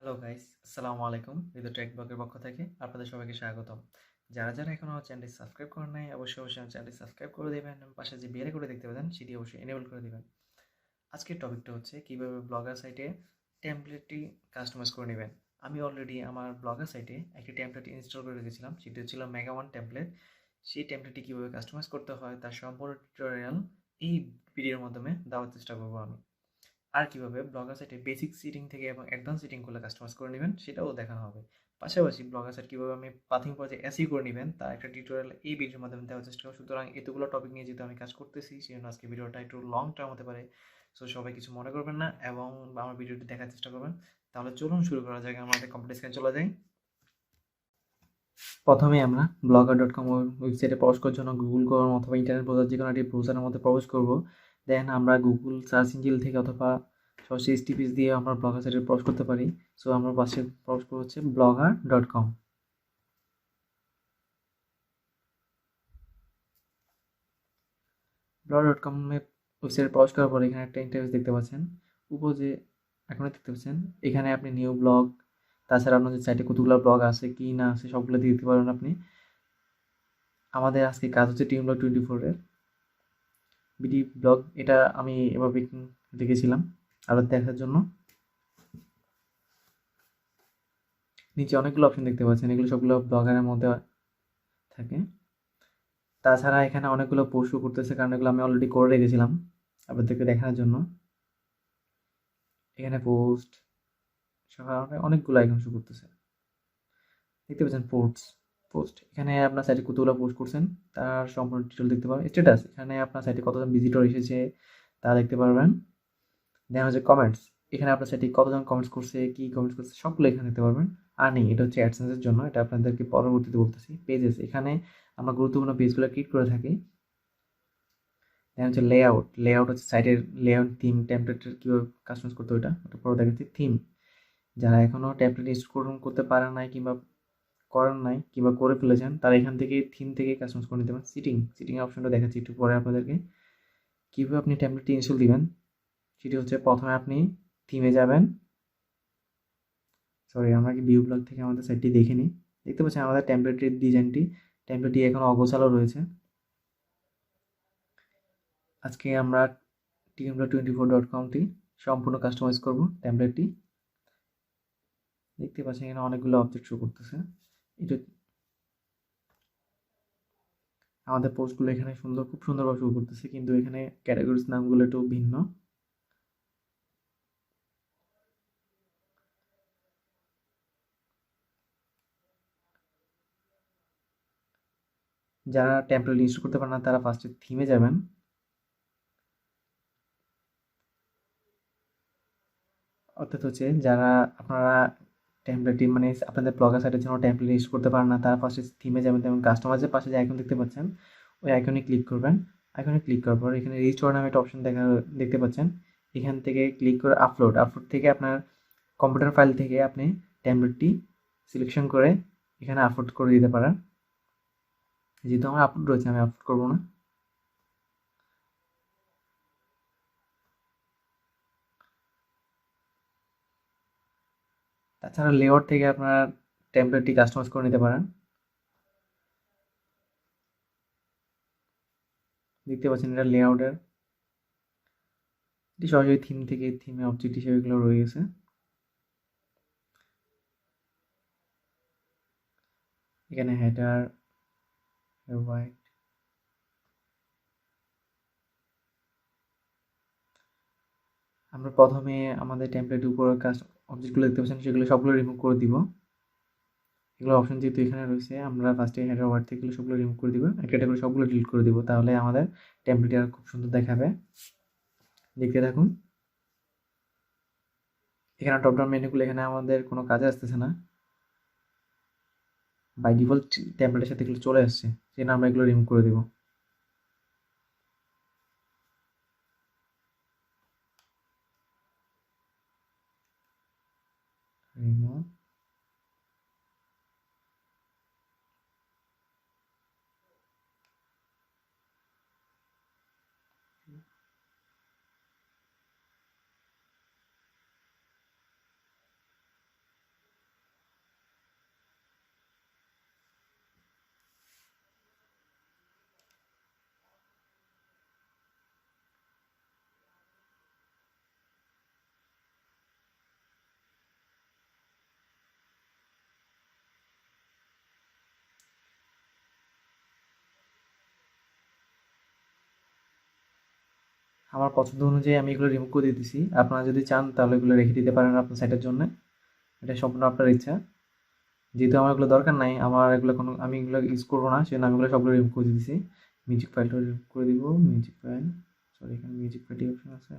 Hello guys, আসসালামু আলাইকুম। হৃদয় take ব্লগের পক্ষ থেকে আপনাদের সবাইকে স্বাগতম। যারা এখনো আমার চ্যানেলটি সাবস্ক্রাইব করেন নাই, অবশ্যই আমার চ্যানেলটি সাবস্ক্রাইব করে দিবেন এবং পাশে যে বেল আইকনটি দেখতে পাচ্ছেন সেটি অবশ্যই এনেবল করে দিবেন। আজকের টপিকটা হচ্ছে কিভাবে ব্লগার সাইটে টেমপ্লেটটি কাস্টমাইজ করে নেবেন। আমি অলরেডি আমার ব্লগার সাইটে একটি টেমপ্লেট ইনস্টল করে রেখেছিলাম, সেটি হচ্ছিল মেগা ওয়ান টেমপ্লেট। সেই টেমপ্লেটটি কীভাবে কাস্টমাইজ করতে হয় তার সম্পূর্ণ টিউটোরিয়াল এই ভিডিওর মাধ্যমে দেওয়ার চেষ্টা করবো আমি। আর কিভাবে ব্লগার সাইটে বেসিক সেটিং থেকে এবং অ্যাডভান্স সেটিংগুলো কাস্টমাইজ করে নেবেন সেটাও দেখানো হবে। পাশাপাশি ব্লগার সাইট কীভাবে আমি প্রাথমিক পর্যায়ে এসইও করে নেবেন তার একটা টিউটোরিয়াল এই ভিডিওর মাধ্যমে দেওয়ার চেষ্টা করব। সুতরাং এতগুলো টপিক নিয়ে যেহেতু আমি কাজ করতেছি সেজন্য আজকে ভিডিওটা একটু লং টার্ম হতে পারে। সো সবাই কিছু মনে করবেন না এবং আমার ভিডিওটি দেখার চেষ্টা করবেন। তাহলে চলুন শুরু করা যাক, আমাদের কম্পিউটার স্ক্রিনে চলে যাই। প্রথমে আমরা blogger.com ওয়েবসাইটে প্রবেশ করার জন্য গুগল ক্রোম অথবা ইন্টারনেট ব্রাউজার যে কোনো একটি ব্রাউজারের মধ্যে প্রবেশ করব। দেন আমরা গুগল সার্চ ইঞ্জিন থেকে অথবা সরাসরি HTTPS দিয়ে আমরা ব্লগার সাইটে প্রবেশ করতে পারি। সো আমরা পাশে প্রবেশ করবো হচ্ছে blogger.com। blogger.com ওয়েবসাইটে প্রবেশ করার পরে এখানে একটা ইন্টারফেস দেখতে পাচ্ছেন। উপর যে এখনো দেখতে পাচ্ছেন এখানে আপনি নিউ ব্লগ, তাছাড়া আপনাদের সাইটে কতগুলো ব্লগ আছে কি না আছে সবগুলো দিয়ে দিতে পারবেন আপনি। আমাদের আজকে কাজ হচ্ছে টিম ব্লগ 24-এর বিডি ব্লগ, এটা আমি এভাবে রেখেছিলাম আরও দেখার জন্য। নিচে অনেকগুলো অপশন দেখতে পাচ্ছেন, এগুলো সবগুলো ব্লগারের মধ্যে থাকে। তাছাড়া এখানে অনেকগুলো পোস্টও করতেছে, কারণ এগুলো আমি অলরেডি করে রেখেছিলাম আপনাদেরকে দেখানোর জন্য। এখানে পোস্ট সহ অনেকগুলো আইকন শো করতেছে, দেখতে পাচ্ছেন পোস্ট এখানে আপনার সাইটে কতগুলো পোস্ট করছেন তার সম্পূর্ণ ডিটেল দেখতে পাবেন। স্ট্যাটাস এখানে আপনার সাইটে কতজন ভিজিটর এসেছে তা দেখতে পারবেন। দেন হচ্ছে কমেন্টস, এখানে আপনার সাইটে কতজন কমেন্টস করছে, কি কমেন্টস করছে সবগুলো এখানে দেখতে পারবেন। আর্নিং এটা হচ্ছে অ্যাডসেন্সের জন্য, এটা আপনাদেরকে পরবর্তীতে বলতেছি। পেজেস এখানে আমরা গুরুত্বপূর্ণ পেজগুলো ক্রিয়েট করে থাকি। দেন হচ্ছে লেআউট হচ্ছে সাইটের লেআউট, থিম, টেমপ্লেটের কীভাবে কাস্টমাইজ করতে ওটা পরে দেখাচ্ছি। থিম যারা এখনও টেমপ্লেট ইনস্টল করতে পারেন নাই কিংবা করেন নাই কিংবা করে ফেলেছেন তারা এখান থেকে থিম থেকে কাস্টমাইজ করে নিতে পারেন। সিটিং অপশনটা দেখাচ্ছি একটু পরে আপনাদেরকে। কীভাবে আপনি টেমপ্লেটটি ইনস্টল দিবেন সেটি হচ্ছে প্রথমে আপনি থিমে যাবেন। আমরা কি ভিউ ব্লগ থেকে আমাদের সাইটটি দেখে নিই। দেখতে পাচ্ছেন আমাদের টেমপ্লেটের টেমপ্লেটটি এখন অগোছালো রয়েছে। আজকে আমরা tmblog24.com সম্পূর্ণ কাস্টমাইজ করব টেমপ্লেটটি। দেখতে পাচ্ছেন এখানে অনেকগুলো অবজেক্ট শো করতেছে। এটা আমাদের পোস্টগুলো এখানে খুব সুন্দরভাবে শো করতেছে, কিন্তু এখানে ক্যাটাগরিজ নামগুলো একটু ভিন্ন। যারা টেমপ্লেট ইনস্টল করতে পারেন না তারা ফার্স্টে থিমে যাবেন। অর্থাৎ হচ্ছে যারা আপনারা টেমপ্লেটটি মানে আপনাদের ব্লগার সাইটের জন্য টেমপ্লেট ইউজ করতে পারেন না তারা ফার্স্টে থিমে যাবেন, তেমন কাস্টমাইজের পাশে যে আইকন দেখতে পাচ্ছেন ওই আইকনে ক্লিক করবেন। আইকনে ক্লিক করার পর এখানে রিস্টোর নামে একটা অপশন দেখতে পাচ্ছেন। এখান থেকে ক্লিক করে আপলোড থেকে আপনার কম্পিউটার ফাইল থেকে আপনি টেমপ্লেটটি সিলেকশন করে এখানে আপলোড করে দিতে পারেন। যেহেতু আমার আপলোড রয়েছে আমি আপলোড করবো না। তাছাড়া লেআউট থেকে আপনার টেমপ্লেটটি কাস্টমাইজ করে নিতে পারেন। দেখতে পাচ্ছেন এটা লেআউটের, এটি সরাসরি থিম থেকে থিমে অবজেক্ট হিসেবে এগুলো রয়ে গেছে। এখানে হেডার হোয়াইট, আমরা প্রথমে আমাদের টেমপ্লেটের উপর কাজ অবজেক্টগুলো দেখতে পাচ্ছেন সেগুলো সবগুলো রিমুভ করে দিব। এগুলো অপশন যেহেতু এখানে রয়েছে আমরা ফার্স্টে হেডার ওয়ার্ড থেকে সবগুলো রিমুভ করে দিব, একটা করে সবগুলো ডিলিট করে দিব, তাহলে আমাদের টেমপ্লেটটি আর খুব সুন্দর দেখাবে। দেখতে থাকুন। এখানে টপ ডাউন মেনুগুলো এখানে আমাদের কোনো কাজে আসতেছে না, বাই ডিফল্ট টেমপ্লেটের সাথে এগুলো চলে আসছে, সেজন্য আমরা এগুলো রিমুভ করে দিব। রিমুভ, আমার পছন্দ অনুযায়ী আমি এগুলো রিমুভ করে দিতেছি। আপনারা যদি চান তাহলে এগুলো রেখে দিতে পারেন আপনার সাইটের জন্য, এটা সম্পূর্ণ আপনার ইচ্ছা। যেহেতু আমার এগুলো দরকার নাই, আমার এগুলো কোনো আমি এগুলো ইউজ করবো না, সেজন্য আমি এগুলো সবগুলো রিমুভ করে দিতেছি। মিউজিক ফাইলটা রিমুভ করে দিব। মিউজিক ফাইল, সরি এখানে মিউজিক ফাইলটি অপশন আছে।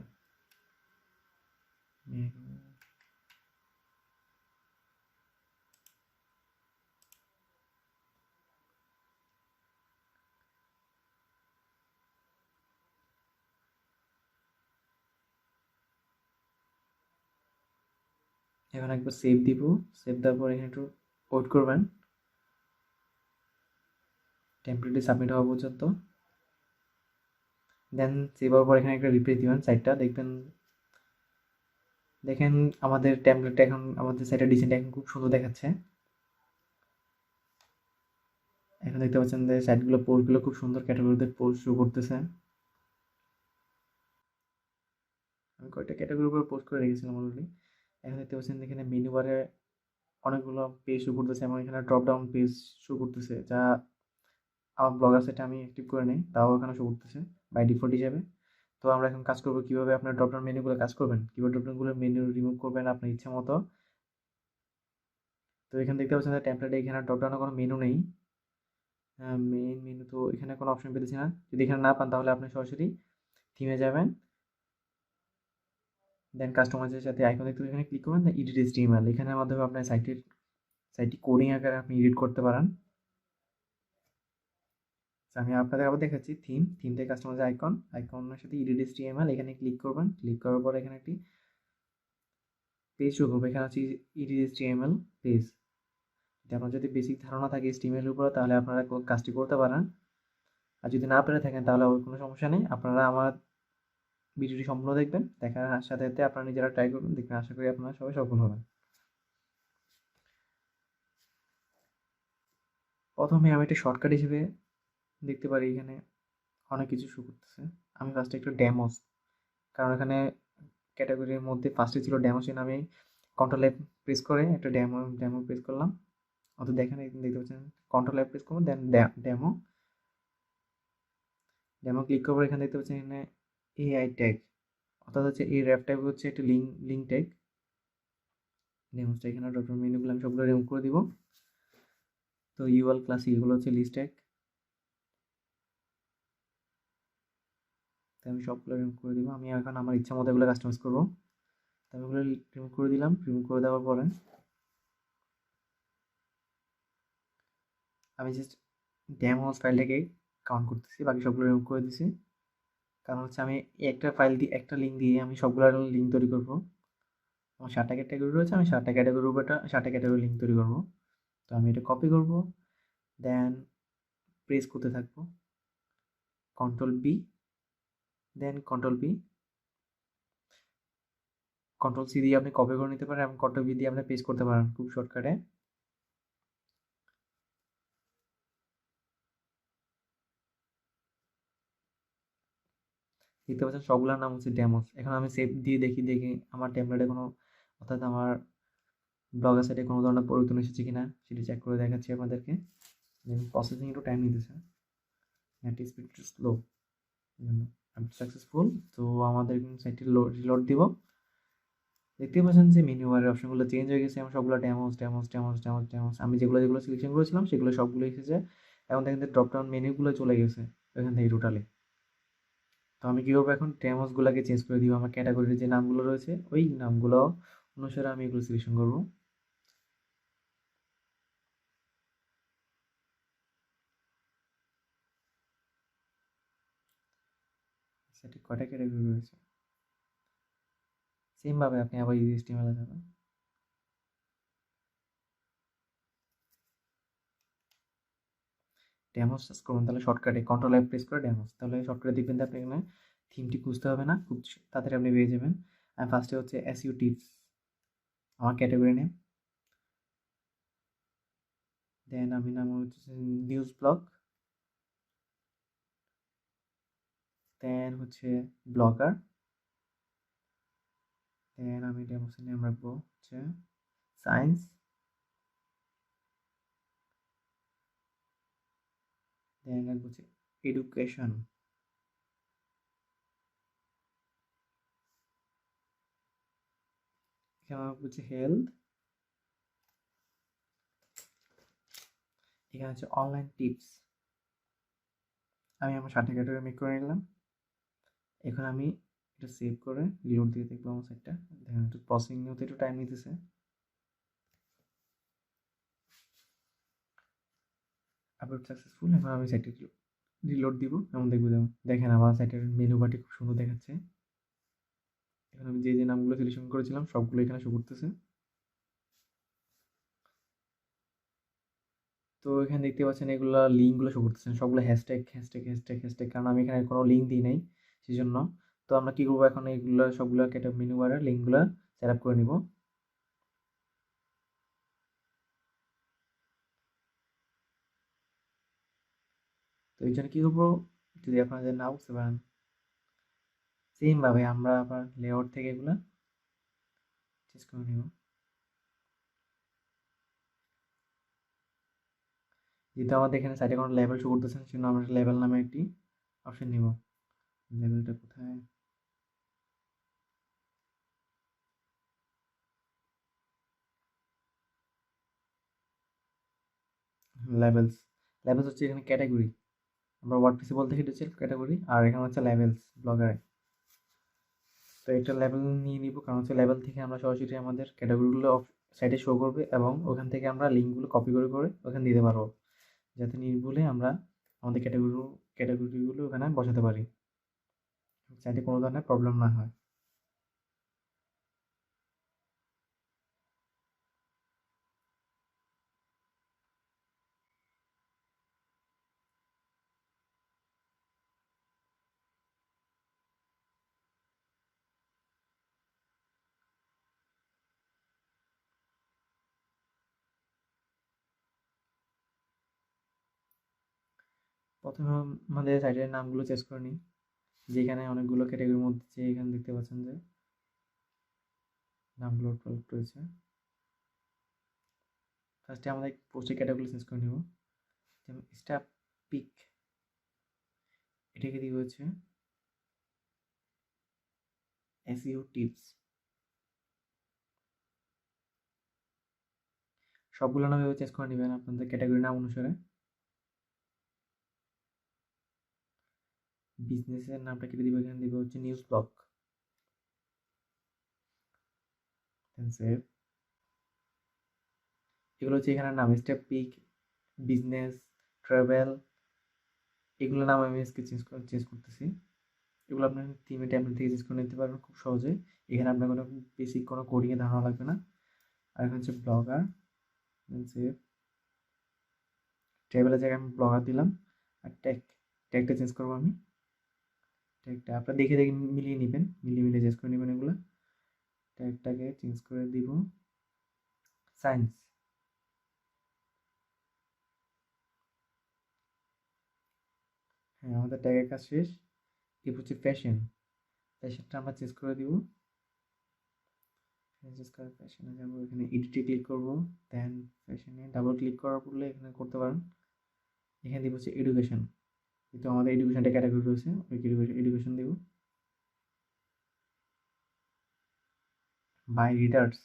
এখন একবার সেভ দিব। সেভ দেওয়ার পর এখানে একটু ওয়েট করবেন টেমপ্লেটটি সাবমিট হওয়া পর্যন্ত। দেন সেভ হওয়ার পর এখানে একটা রিপ্লেস দিবেন সাইটটা, দেখেন আমাদের টেমপ্লেটটা এখন আমাদের সাইটের ডিজাইনটা এখন খুব সুন্দর দেখাচ্ছে। এখন দেখতে পাচ্ছেন যে সাইটগুলো পোস্টগুলো খুব সুন্দর ক্যাটাগরিতে পোস্ট শো করতেছে। আমি কয়েকটা ক্যাটাগরির উপর পোস্ট করে রেখেছিলাম অলরেডি। এখন দেখতে পাচ্ছেন এখানে মেনু বারে অনেকগুলো পেজ শো করতেছে এবং এখানে ড্রপ ডাউন পেজ শো করতেছে, যা আমার ব্লগার সাইটে আমি অ্যাক্টিভ করে নেই, তাও এখানে শো করতেছে বাই ডিফল্ট হিসাবে। তো আমরা এখন কাজ করবো কিভাবে আপনার ড্রপ ডাউন মেনুগুলো কাজ করবেন, কিভাবে ড্রপ ডাউনগুলো মেনু রিমুভ করবেন আপনার ইচ্ছা মতো। তো এখানে দেখতে পাচ্ছেন যে টেমপ্লেটে এখানে ড্রপ ডাউনে কোনো মেনু নেই। মেইন মেনু তো এখানে কোনো অপশন পেতেছি না। যদি এখানে না পান তাহলে আপনি সরাসরি থিমে যাবেন, দেন কাস্টমাইজের সাথে আইকন দেখতে এখানে ক্লিক করবেন, দেন এডিট এইচটিএমএল, এখানের মাধ্যমে আপনার সাইটটি কোডিং আকারে আপনি এডিট করতে পারেন। আমি আপনাদের আবার দেখাচ্ছি থিম থেকে কাস্টমাইজ আইকনের সাথে এডিট এইচটিএমএল, এখানে ক্লিক করবেন। ক্লিক করার পর এখানে একটি পেজ শো করবে, এখানে হচ্ছে এডিট এইচটিএমএল পেজ। আপনার যদি বেসিক ধারণা থাকে এইচটিএমএল এর উপরে তাহলে আপনারা কাজটি করতে পারেন, আর যদি না পেরে থাকেন তাহলে কোনো সমস্যা নেই। আপনারা আমার ভিডিওটি সম্পূর্ণ দেখবেন, দেখার সাথে সাথে আপনারা নিজেরা ট্রাই করবেন, দেখবেন আশা করি আপনারা সবাই সফল হবেন। প্রথমে আমি একটা শর্টকাট হিসেবে দেখতে পারি এখানে অনেক কিছু শো করতেছে। আমি ফার্স্টে একটু ডেমোস, কারণ এখানে ক্যাটাগরির মধ্যে ফার্স্টে ছিল ডেমো, সেজন্য আমি কন্ট্রোল এফ প্রেস করে একটা ডেমো প্রেস করলাম। অর্থাৎ দেখেন এখানে দেখতে পাচ্ছেন কন্ট্রোল এফ প্রেস করবো, দেন ডেমো ডেমো ক্লিক করবো। এখানে দেখতে পাচ্ছেন এখানে এআই ট্যাগ, অর্থাৎ হচ্ছে এই র্যাপ ট্যাগ হচ্ছে একটা লিঙ্ক ট্যাগ। ডেমোসটা এখানে ডট মেনুগুলো আমি সবগুলো রিমুভ করে দিব। তো ইউএল ক্লাসিক এগুলো হচ্ছে লিস্ট ট্যাগ, তো আমি সবগুলো রিমুভ করে দিব। আমি এখন আমার ইচ্ছা মতো এগুলো কাস্টমাইজ করবো। তো আমি এগুলো রিমুভ করে দিলাম। রিমুভ করে দেওয়ার পরে আমি জাস্ট ডেমোস ফাইলটাকে কাউন্ট করতেছি, বাকি সবগুলো রিমুভ করে দিছি। কারণ হচ্ছে আমি একটা ফাইল দিয়ে একটা লিঙ্ক দিয়ে আমি সবগুলোর লিঙ্ক তৈরি করবো। আমার 7টা ক্যাটাগরি রয়েছে, আমি 7টা ক্যাটাগরির উপর 7টা ক্যাটাগরি লিঙ্ক তৈরি করবো। তো আমি এটা কপি করব, দেন প্রেস করতে থাকবো কন্ট্রোল বি, দেন কন্ট্রোল বি, কন্ট্রোল সি দিয়ে আপনি কপি করে নিতে পারেন এবং কন্ট্রোল বি দিয়ে আপনি পেস্ট করতে পারেন খুব শর্টকাটে। দেখতে পাচ্ছেন সবগুলোর নাম হচ্ছে ডেমোস। এখন আমি সেভ দিয়ে দেখি আমার টেমপ্লেটে কোনো, অর্থাৎ আমার ব্লগার সাইটে কোনো ধরনের পরিবর্তন এসেছে কিনা সেটি চেক করে দেখাচ্ছি আপনাদেরকে। প্রসেসিং একটু টাইম নিতেছে, নেট স্পিড একটু স্লো, জন্য সাকসেসফুল। তো আমাদের সাইটটি রিলোড দিব। দেখতে পাচ্ছেন যে মেনু বারের অপশনগুলো চেঞ্জ হয়ে গেছে, এবং সবগুলো ডেমোস। আমি যেগুলো যেগুলো সিলেকশন করেছিলাম সেগুলো সবগুলো এসেছে। এখন দেখেন যে ড্রপ ডাউন মেনুগুলো চলে গেছে এখান থেকে টোটালি। তো আমি কী করবো, এখন ডেমোসগুলোকে চেঞ্জ করে দিব। আমার ক্যাটাগরির যে নামগুলো রয়েছে ওই নামগুলো অনুসারে আমি এগুলো সিলেকশন করবো। সেটি কয়টা ক্যাটাগরি রয়েছে, সেমভাবে আপনি আবার HTML-এ যাবেন। ডেমোস সার্চ করবেন, তাহলে শর্টকাটে কন্ট্রোল এফ প্রেস করে ডেমোস, তাহলে শর্টকাটে দেখবেন যে আপনি এখানে থিমটি খুঁজতে হবে না, খুব তাড়াতাড়ি আপনি পেয়ে যাবেন। আর ফার্স্টে হচ্ছে এসইও টিপস, আমার ক্যাটাগরি নেম, দেন আমি নাম হচ্ছে নিউজ ব্লগ, দেন হচ্ছে ব্লগার, দেন আমি ডেমোসের নেম রাখবো হচ্ছে সায়েন্স, দেন রাখবো হচ্ছে এডুকেশন, এখানে হচ্ছে হেলথ, এখানে হচ্ছে অনলাইন টিপস। আমি আমার 60 ক্যাটাগরি মেক করে নিলাম। এখন আমি এটা সেভ করে রিলোড দিয়ে দেখবো আমার সাইটটা। দেখেন একটু প্রসেসিং নিতে একটু টাইম নিতেছে। Upload successful. এখন আমি সাইটটা রিলোড দিব, এমন দেখবো। যেমন দেখেন আমার সাইটের মেনু বারটি খুব সুন্দর দেখাচ্ছে। এখন আমি যে নামগুলো সিলেকশন করেছিলাম সবগুলো এখানে শো করতেছে। তো এখানে দেখতে পাচ্ছেন এগুলা লিঙ্কগুলো শো করতেছেন, সবগুলো হ্যাশট্যাগ হ্যাশট্যাগ হ্যাশট্যাগ হ্যাশট্যাগ, কারণ আমি এখানে কোনো লিঙ্ক দিই নাই সেজন্য। তো আমরা কি করবো এখন, এগুলো সবগুলো কেটে মেনু বারের লিঙ্কগুলো সেট আপ করে নিব। তো এই জন্য কি করবো, যদি আপনাদের না বুঝতে পারেন, সেম ভাবে আমরা আবার লেআউট থেকে এগুলা চেঞ্জ করে নিব। যেহেতু আমাদের এখানে সাইডে কোনো লেভেল শো করতেছে না, সেজন্য আমরা লেভেল নামে একটি অপশন নিব। লেভেলটা কোথায়, লেভেলস। লেভেলস হচ্ছে এখানে ক্যাটাগরি। আমরা ওয়ার্ডপ্রেসে বলতে সেটা হচ্ছে ক্যাটাগরি, আর এখানে হচ্ছে লেভেলস ব্লগারে। তো একটা লেভেল নিয়ে নিব, কারণ হচ্ছে লেভেল থেকে আমরা সরাসরি আমাদের ক্যাটাগরিগুলো সাইটে শো করবে, এবং ওখান থেকে আমরা লিঙ্কগুলো কপি করে করে ওখানে দিতে পারবো, যাতে নির্ভুলে আমরা আমাদের ক্যাটাগরিগুলো ওখানে বসাতে পারি, সাইটে কোনো ধরনের প্রবলেম না হয়। প্রথমে আমাদের সাইটের নামগুলো চেঞ্জ করে নিই, যেখানে অনেকগুলো ক্যাটাগরির মধ্যে যে এখানে দেখতে পাচ্ছেন যে নামগুলো রয়েছে। ফার্স্টে আমাদের পোস্টের ক্যাটাগরি চেঞ্জ করে নিব। যেমন স্টাফ পিক, এটাকে দিব হচ্ছে এসইও টিপস। সবগুলো নাম এভাবে চেঞ্জ করে নেবেন আপনাদের ক্যাটাগরি নাম অনুসারে। বিজনেসের নামটা কেটে দিব, এখানে দিব হচ্ছে নিউজ ব্লগ। দেন সেভ। এগুলো হচ্ছে এখানে নাম, স্টেপ পিক, বিজনেস, ট্রাভেল, এগুলো নাম আমি আজকে চেঞ্জ করতেছি। এগুলো আপনার থিমে টেমপ্লেট থেকে চেঞ্জ করে নিতে পারবেন খুব সহজে। এখানে আপনার কোনো বেসিক কোনো কোডিংয়ের ধারণা লাগবে না। আর এখন হচ্ছে ব্লগার, দেন সেভ। ট্রাভেলের জায়গায় আমি ব্লগার দিলাম। আর ট্যাগটা চেঞ্জ করবো আমি। ট্যাগটা আপনারা দেখে দেখে মিলিয়ে নেবেন, মিলিয়ে চেঞ্জ করে নেবেন এগুলো। ট্যাগটাকে চেঞ্জ করে দিব সায়েন্স। হ্যাঁ, আমাদের ট্যাগের কাজ শেষ। এরপর হচ্ছে ফ্যাশন। ফ্যাশনটা আমরা চেঞ্জ করে দিব। চেঞ্জ করে ফ্যাশনে যাবো, এখানে এডিটে ক্লিক করবো। দেন ফ্যাশনে ডাবল ক্লিক করার পরে এখানে করতে পারেন। এখানে দিব হচ্ছে এডুকেশন, কিন্তু আমাদের এডুকেশনটা ক্যাটাগরি রয়েছে, ওই এডুকেশন দিব। বাই রিডার্স,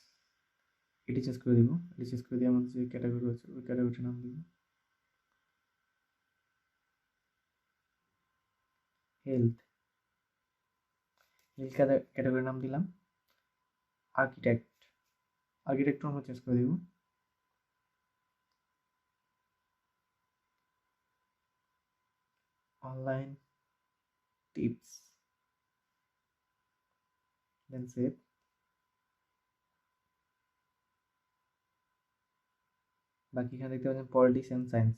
এটি চেঞ্জ করে দিব। এটি চেঞ্জ করে দিয়ে আমাদের যে ক্যাটাগরি রয়েছে ওই ক্যাটাগরিটার নাম দিব হেলথ। হেলথ ক্যাটাগরির নাম দিলাম আর্কিটেক্ট। আর্কিটেক্টও আমরা চেঞ্জ করে দিব। অনলাইন টিপস, দেন সেভ। বাকি এখানে দেখতে পাচ্ছেন পলিটিক্স অ্যান্ড সায়েন্স।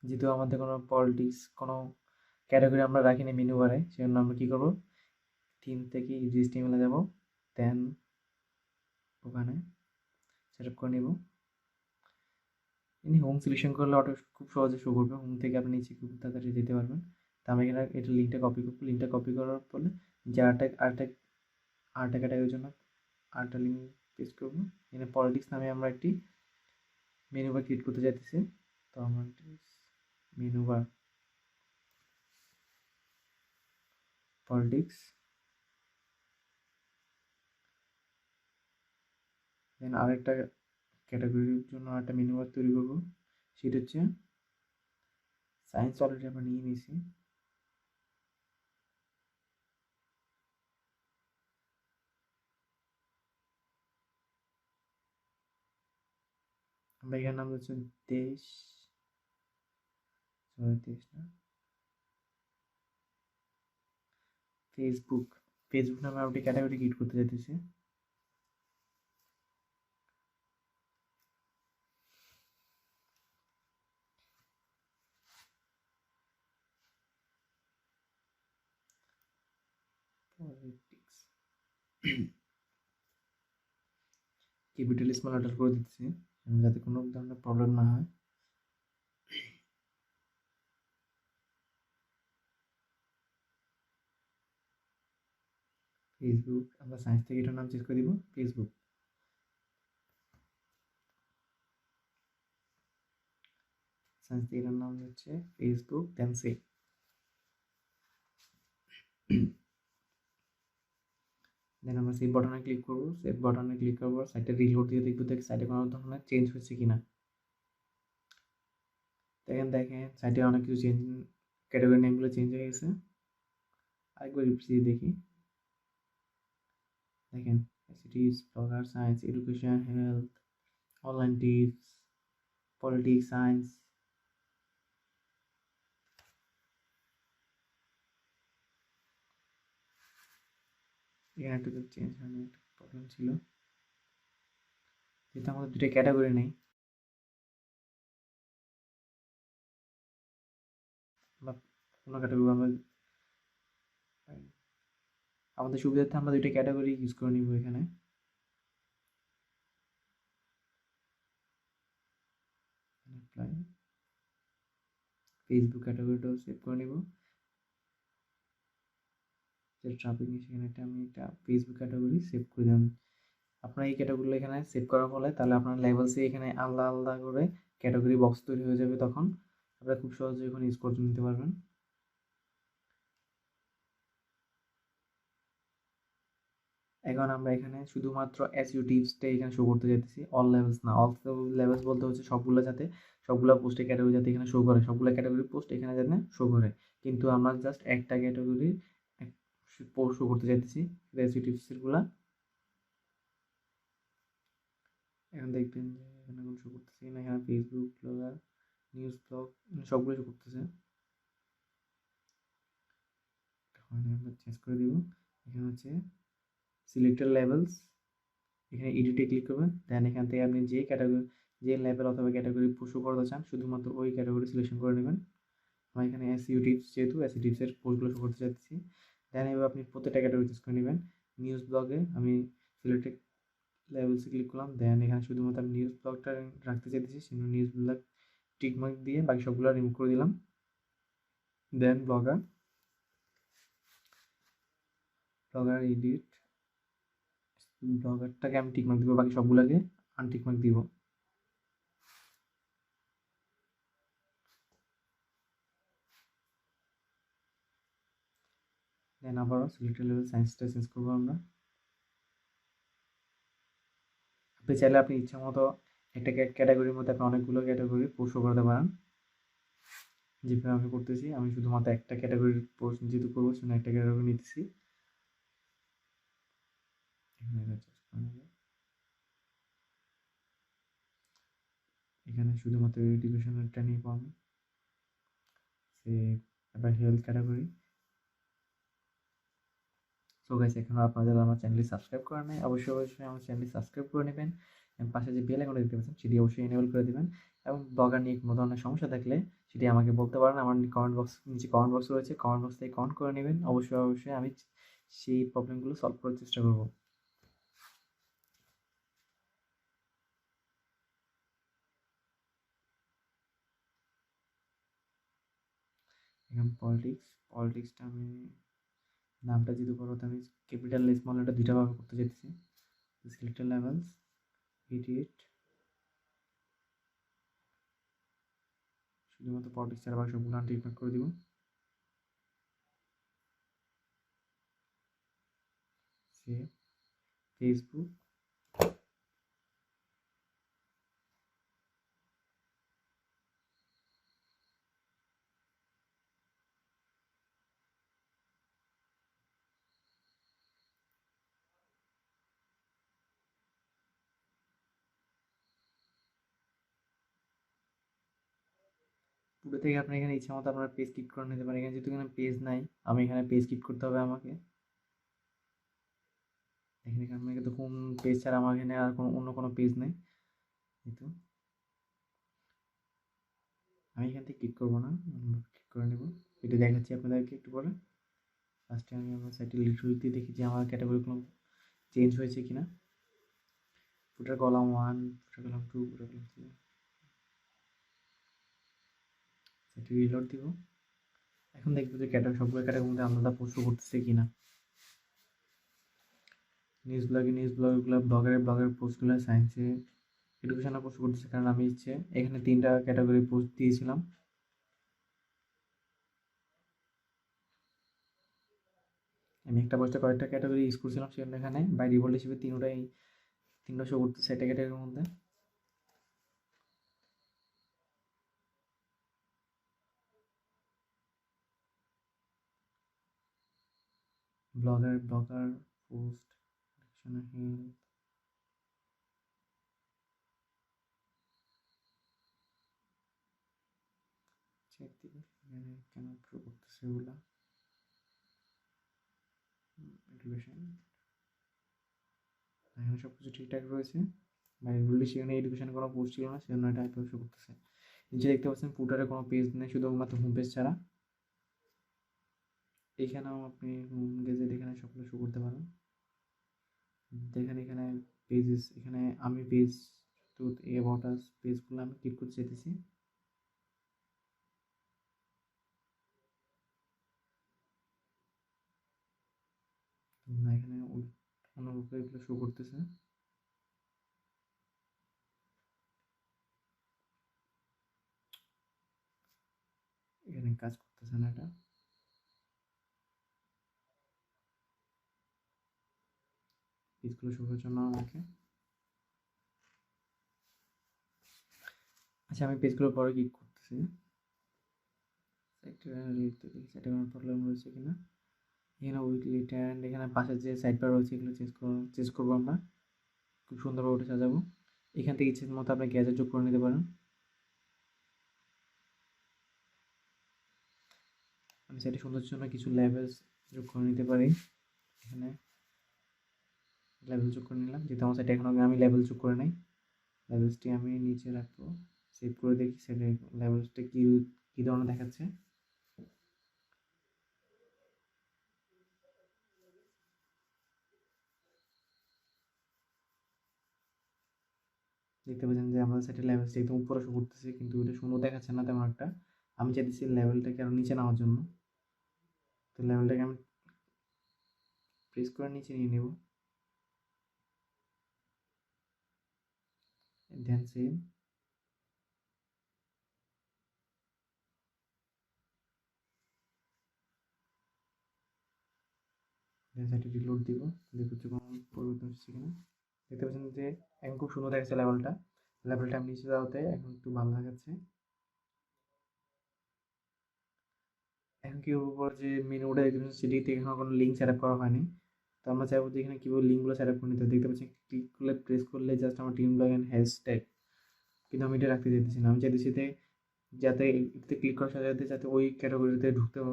যেহেতু আমাদের কোনো পলিটিক্স কোনো ক্যাটাগরি আমরা রাখিনি মেনু বারে, সেজন্য আমরা কী করবো, থিম থেকে HTML যাব। দেন ওখানে সেট আপ করে নিব। ইনি হোম সিলেকশন করলে অটো খুব সহজে শো করবে, হোম থেকে আপনি নিচে খুব তাড়াতাড়ি যেতে পারবেন। তা আমি এখানে এটা লিঙ্কটা কপি করবো। লিঙ্কটা কপি করার ফলে যে আরেকটা ক্যাটাগরির জন্য আরেকটা লিঙ্ক পেস্ট করবো। এখানে পলিটিক্স নামে আমরা একটি মেনু বার ক্রিয়েট করতে চাইতেছি। তো আমরা মেনু বার, পলিটিক্স, দেন আরেকটা ক্যাটাগরির জন্য একটা মেনু বার তৈরি করবো, সেটা হচ্ছে সায়েন্স। অলরেডি আমরা নিয়ে নিয়েছি। আমরা এখানে নাম হচ্ছে দেশ, দেশ না, ফেসবুক। ফেসবুক নামে আমরা একটি ক্যাটাগরি ক্রিয়েট করতে যাইতেছি। পলিটিক্স, ক্যাপিটাল স্মল লেটার করে দিচ্ছি যাতে কোনো ধরনের প্রবলেম না হয়। ফেসবুক, আমরা সায়েন্স থেকে এটার নাম চেঞ্জ করে দিব ফেসবুক। সায়েন্স থেকে এটার নাম হচ্ছে ফেসবুক, দেন সেভ। দেন আমরা সেভ বাটনে ক্লিক করবো। সেভ বাটনে ক্লিক করার পর সাইটে রিলোড দিয়ে দেখবো সাইটে কোনো ধরনের চেঞ্জ হচ্ছে কিনা। দেখেন সাইটে অনেক কিছু চেঞ্জ, ক্যাটাগরি নেমগুলো চেঞ্জ হয়ে গেছে। আরেকবার রিফ্রেশ দিয়ে দেখি। দেখেন সিটিজ, blogger, science, education, health, online tips, politics, science. এখানে একটু চেঞ্জ হয়নি, একটা প্রবলেম ছিল, যেহেতু আমাদের দুটো ক্যাটাগরি নেই। বা কোনো ক্যাটাগরি আমরা আমাদের সুবিধার্থে আমরা দুইটা ক্যাটাগরি ইউজ করে নিব এখানে। ফেসবুক ক্যাটাগরিটাও সেভ করে নিব। যে ট্রাফিক সেখানে একটা আমি একটা ফেসবুক ক্যাটাগরি সেভ করে দিলাম। আপনার এই ক্যাটাগরিগুলো এখানে সেভ করার ফলে তাহলে আপনার লেভেলসে এখানে আলাদা আলাদা করে ক্যাটাগরি বক্স তৈরি হয়ে যাবে, তখন আপনারা খুব সহজে এখন ইউজ করে নিতে পারবেন। এখন আমরা এখানে শুধুমাত্র এসইও টিপসটা এখানে শো করতে যাইতেছি, অল লেভেলস না। অল লেভেলস বলতে হচ্ছে সবগুলো যাতে সবগুলো পোস্টের ক্যাটাগরি যাতে এখানে শো করে, সবগুলো ক্যাটাগরি পোস্ট এখানে যাতে শো করে। কিন্তু আমরা জাস্ট একটা ক্যাটাগরি পোস্ট শো করতে চাইতেছি, এসইও টিপসেরগুলা। এখন দেখবেন যে এখানে কোনো শো করতেছে না, এখানে ফেসবুক, ব্লগার, নিউজ ব্লগ সবগুলো শো করতেছে। আমরা চেঞ্জ করে দিব। এখানে হচ্ছে সিলেক্টেড লেভেলস, এখানে এডিটে ক্লিক করবেন। দেন এখান থেকে আপনি যে ক্যাটাগরি, যে লেভেল অথবা ক্যাটাগরি পুশো করতে চান শুধুমাত্র ওই ক্যাটাগরি সিলেকশন করে নেবেন। আমরা এখানে এসইও টিপস, যেহেতু এসইও টিপসের পোস্টগুলো শো করতে চাচ্ছি। দেন এবার আপনি প্রত্যেকটা ক্যাটাগরি চুজ করে নেবেন। নিউজ ব্লগে আমি সিলেক্টেড লেভেলসে ক্লিক করলাম। দেন এখানে শুধুমাত্র আমি নিউজ ব্লগটা রাখতে চাইতেছি, সেই নিউজ ব্লগ টিকমার্ক দিয়ে বাকি সবগুলো রিমুভ করে দিলাম। দেন ব্লগার, ব্লগার এডিট, ব্লগারটাকে আমি টিকমার্ক দিব, বাকি সবগুলোকে আনটিকমার্ক দিব। দেন আবারও সিলেক্টেড লেভেল সায়েন্সটা চেঞ্জ করবো আমরা। আপনি চাইলে আপনি ইচ্ছা মতো একটা ক্যাটাগরির মধ্যে আপনি অনেকগুলো ক্যাটাগরি পোস্ট করতে পারেন, যেভাবে আমি করতেছি। আমি শুধুমাত্র একটা ক্যাটাগরির পোস্ট যেহেতু করবো সেজন্য একটা ক্যাটাগরি নিতেছি। এখানে শুধুমাত্র এডুকেশনেরটা নিব আমি। সে এবার হেলথ ক্যাটাগরি। সো গাইস, এখন আপনারা যারা আমার চ্যানেলটি সাবস্ক্রাইব করেন নাই অবশ্যই অবশ্যই আমার চ্যানেলটি সাবস্ক্রাইব করে নেবেন এবং পাশে যে বেল আইকনটা দেখতে পাচ্ছেন সেটি অবশ্যই এনেবল করে দিবেন। এবং ব্লগার নিয়ে কোনো ধরনের সমস্যা থাকলে সেটি আমাকে বলতে পারেন। আমার কমেন্ট বক্স, নিচে কমেন্ট বক্স রয়েছে, কমেন্ট বক্স থেকে কমেন্ট করে নেবেন। অবশ্যই অবশ্যই আমি সেই প্রবলেমগুলো সলভ করার চেষ্টা করব। এখন পলিটিক্সটা আমি নামটা যেহেতু করবো আমি ক্যাপিটাল স্মল এটা দুইটা ভাবে করতে চাইতেছি। সিলেক্টেড লেভেলস, এডিট, শুধুমাত্র পলিটিক্স ছাড়া বাকি সবগুলো আনটিকমার্ক করে দিব। ওকে, ফেসবুক। পুরো থেকে আপনি এখানে ইচ্ছা মতো আপনার পেজ ক্লিক করে নিতে পারেন। এখানে যেহেতু এখানে পেজ নাই, আমি এখানে পেজ ক্লিক করতে হবে আমাকে। এখানে আমাকে তো কোন পেজ ছাড়া আমার এখানে আর কোনো অন্য কোনো পেজ নেই, কিন্তু আমি এখান থেকে ক্লিক করবো না, ক্লিক করে নেব। এটা দেখাচ্ছি আপনাদেরকে একটু পরে। ফার্স্টে আমি আমার সাইটে লিটারেলি দেখি যে আমার ক্যাটাগরিগুলো চেঞ্জ হয়েছে কিনা। ফুটার কলাম 1, ফুটার কলাম 2, ফুটার কলাম 3। সাইটে রিলোড দিব। এখন দেখবো যে সবগুলো ক্যাটাগরির মধ্যে আলাদা পোস্ট করতেছে কিনা। নিউজ ব্লগগুলো, ব্লগের পোস্টগুলো, সায়েন্সে, এডুকেশনে পোস্ট করতেছে, কারণ আমি ইচ্ছে এখানে 3টা ক্যাটাগরি পোস্ট দিয়েছিলাম। আমি একটা পোস্টে কয়েকটা ক্যাটাগরি ইউজ করছিলাম, সেজন্য এখানে বাই ডিফল্ট হিসেবে তিনটা শো করতেছে একটা ক্যাটাগরির মধ্যে। ব্লগার পোস্ট, হেলথ, চেক দিবে এখানে কেন শো করতেছে এগুলা। এডুকেশন, এখানে সব কিছু ঠিকঠাক রয়েছে। বাই ডিফল্ট সেখানে এডুকেশনে কোনো পোস্ট ছিল না, সেজন্য এটা শো করতেছে। নিচে দেখতে পাচ্ছেন ফুটারে কোনো পেজ নেই, শুধুমাত্র হোম পেজ ছাড়া। এখানেও আপনি হোম পেজে এখানে সবগুলো শো করতে পারেন। দেখেন এখানে পেজেস, এখানে আমি পেজ তো অ্যাবাউট আস পেজগুলো আমি ক্লিক করতে চাইতেছি। না, এখানে অন্যরূপে এগুলো শো করতেছে। এখানে কাজ করতেছে না এটা। পেজগুলো শো করার জন্য আমাকে, আচ্ছা আমি পেজগুলোর পরে ক্লিক করতেছি। সেটা কোনো প্রবলেম রয়েছে কিনা। এখানে উইকলি ট্রেন্ড, এখানে পাশে যে সাইড বার রয়েছে এগুলো চেঞ্জ করবো আমরা, খুব সুন্দরভাবে ওটা সাজাবো। এখান থেকে ইচ্ছে মতো আপনি গ্যাজেট যোগ করে নিতে পারেন। আমি সাইটে সৌন্দর্যের জন্য কিছু লেভেলস যোগ করে নিতে পারি। এখানে লেভেল যোগ করে নিলাম, যেহেতু আমার সাইটে এখনো আমি লেভেল যোগ করে নাই। লেভেলসটি আমি নিচে রাখবো, সেভ করে দেখি সেটা লেভেলসটা কী ধরনের দেখাচ্ছে। দেখতে পাচ্ছেন যে আমাদের সাইটে লেভেলসটা একদম উপরে শো করতেছে, কিন্তু এটা সুন্দর দেখাচ্ছে না তেমন একটা। আমি চাইতেছি লেভেলটাকে আরও নিচে নেওয়ার জন্য। তো লেভেলটাকে আমি প্রেস করে নিচে নিয়ে নেব, দেন সেভ। দেন সাইটে রিলোড দিব, দেখতে হচ্ছে কোনো পরিবর্তন হচ্ছে কিনা। দেখতে পাচ্ছেন যে এখন খুব সুন্দর দেখাচ্ছে লেভেলটা আমি নিচে যাওয়াতে এখন একটু ভালো দেখাচ্ছে। এখন কি উপর যে মেনুটা দেখতে পাচ্ছেন সেটিতে এখনো কোনো লিঙ্ক সেট আপ করা হয়নি। তো আমরা চাইবো যে এখানে কীভাবে লিঙ্কগুলো সেট আপ করে নিতে হয়। দেখতে পাচ্ছি ক্লিক করলে, প্রেস করলে জাস্ট আমার টিম ব্লগ অ্যান্ড হ্যাশট্যাগ, কিন্তু আমি এটা রাখতে চাইতেছি না। আমি চাইতেছি যাতে এটাতে ক্লিক করার সাথে সাথে যাতে ওই ক্যাটাগরিতে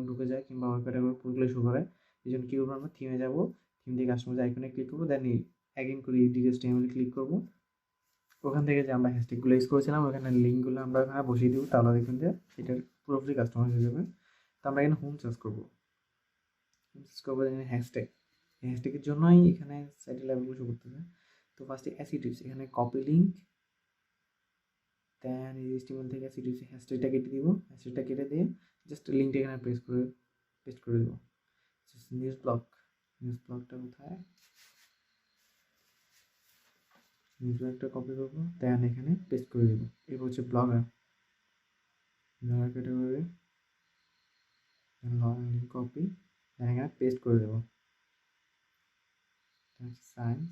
ঢুকে যায়, কিংবা ওই ক্যাটাগরি পুরোগুলো শো করে। এই জন্য কী করবো, আমরা থিমে যাবো, থিম থেকে কাস্টমাইজ আইকনে ক্লিক করবো, দেন অ্যাগেন করে ডিটেলস টেবিলে ক্লিক করবো। ওখান থেকে যে আমরা হ্যাশট্যাগুলো ইউজ করেছিলাম ওখানে লিঙ্কগুলো আমরা এখানে বসিয়ে দিব, তাহলে দেখবেন যে সেটার পুরোপুরি কাস্টমাইজ হয়ে যাবে। তো আমরা এখানে হোম চার্জ করবো, হ্যাশট্যাগ, এই হ্যাশট্যাগের জন্যই এখানে সাইটের লেভেলগুলো শো করতেছে। তো ফার্স্টে অ্যাসিটিভস, এখানে কপি লিঙ্ক, দেন এই HTML থেকে অ্যাসিটিভস হ্যাশট্যাগটা কেটে দিব। হ্যাশট্যাগটা কেটে দিয়ে জাস্ট লিঙ্কটা এখানে পেস্ট করে দেবো। নিউজ ব্লগটা কোথায়, নিউজ ব্লগটা কপি করবো, দেন এখানে পেস্ট করে দেবো। এরপর হচ্ছে ব্লগার ক্যাটাগরি, লিঙ্ক কপি, দেন এখানে পেস্ট করে দেবো। সায়েন্স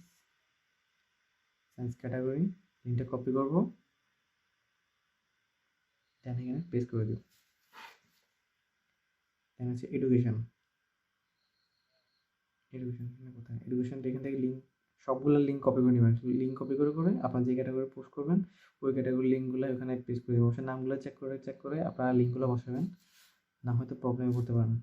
ক্যাটাগরি, লিঙ্কটা কপি করব, দেন এখানে পেস্ট করে দেব। দেন হচ্ছে এডুকেশন কোথায়, এডুকেশনটা এখান থেকে লিঙ্ক, সবগুলো লিঙ্ক কপি করে নেবেন। লিঙ্ক কপি করে করে আপনার যে ক্যাটাগরি পোস্ট করবেন ওই ক্যাটাগরি লিঙ্কগুলো ওখানে পেস্ট করে দেবেন। অবশ্যই নামগুলো চেক করে আপনারা লিঙ্কগুলো বসাবেন, না হয়তো প্রবলেমে পড়তে পারেন।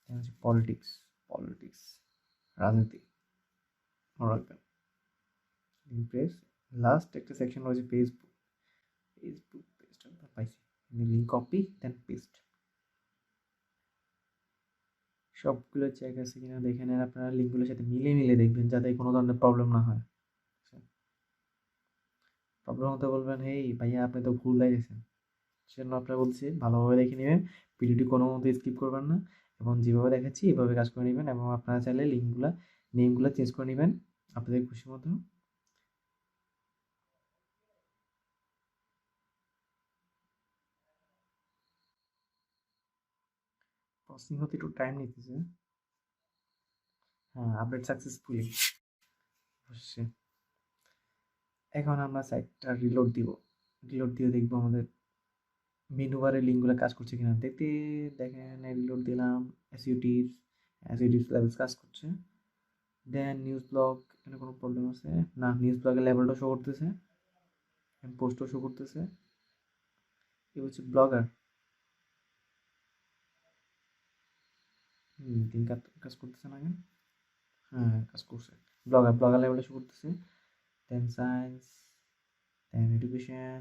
হচ্ছে পলিটিক্স রাজনীতি মনে রাখবেন। প্রেস লাস্ট একটা সেকশন রয়েছে ফেসবুক পেস্ট পাইছি, লিঙ্ক কপি দেন পেস্ট। সবগুলো চেক আছে কিনা দেখে নেন, আপনারা লিঙ্কগুলোর সাথে মিলে দেখবেন যাতে কোনো ধরনের প্রবলেম না হয়। প্রবলেম হতে বলবেন, হেই ভাইয়া আপনি তো ভুল দেখেছেন, সেজন্য আপনারা বলছি ভালোভাবে দেখে নেবেন, ভিডিওটি কোনো মতে স্কিপ করবেন না, এবং যেভাবে দেখাচ্ছি এভাবে কাজ করে নেবেন। এবং আপনারা চাইলে নেমগুলো চেঞ্জ করে নেবেন আপনাদের খুশি মতো। প্রসেসিং হতে একটু টাইম নিতেছে। হ্যাঁ, আপডেট সাকসেসফুলি হচ্ছে। এখন আমরা সাইটটা রিলোড দিয়ে দেখবো আমাদের মেনু বারের লিঙ্কগুলো কাজ করছে কিনা। দেখেন রিলোড দিলাম, এসইউটিস লেভেলস কাজ করছে। দেন নিউজ ব্লগ, এখানে কোনো প্রবলেম আছে না, নিউজ ব্লগের লেভেলটা শো করতেছে, পোস্টও শো করতেছে। এ হচ্ছে ব্লগার, তিন কাজ করতেছে না কেন? হ্যাঁ কাজ করছে। ব্লগার লেভেলটা শো করতেছে। দেন সায়েন্স, দেন এডুকেশন,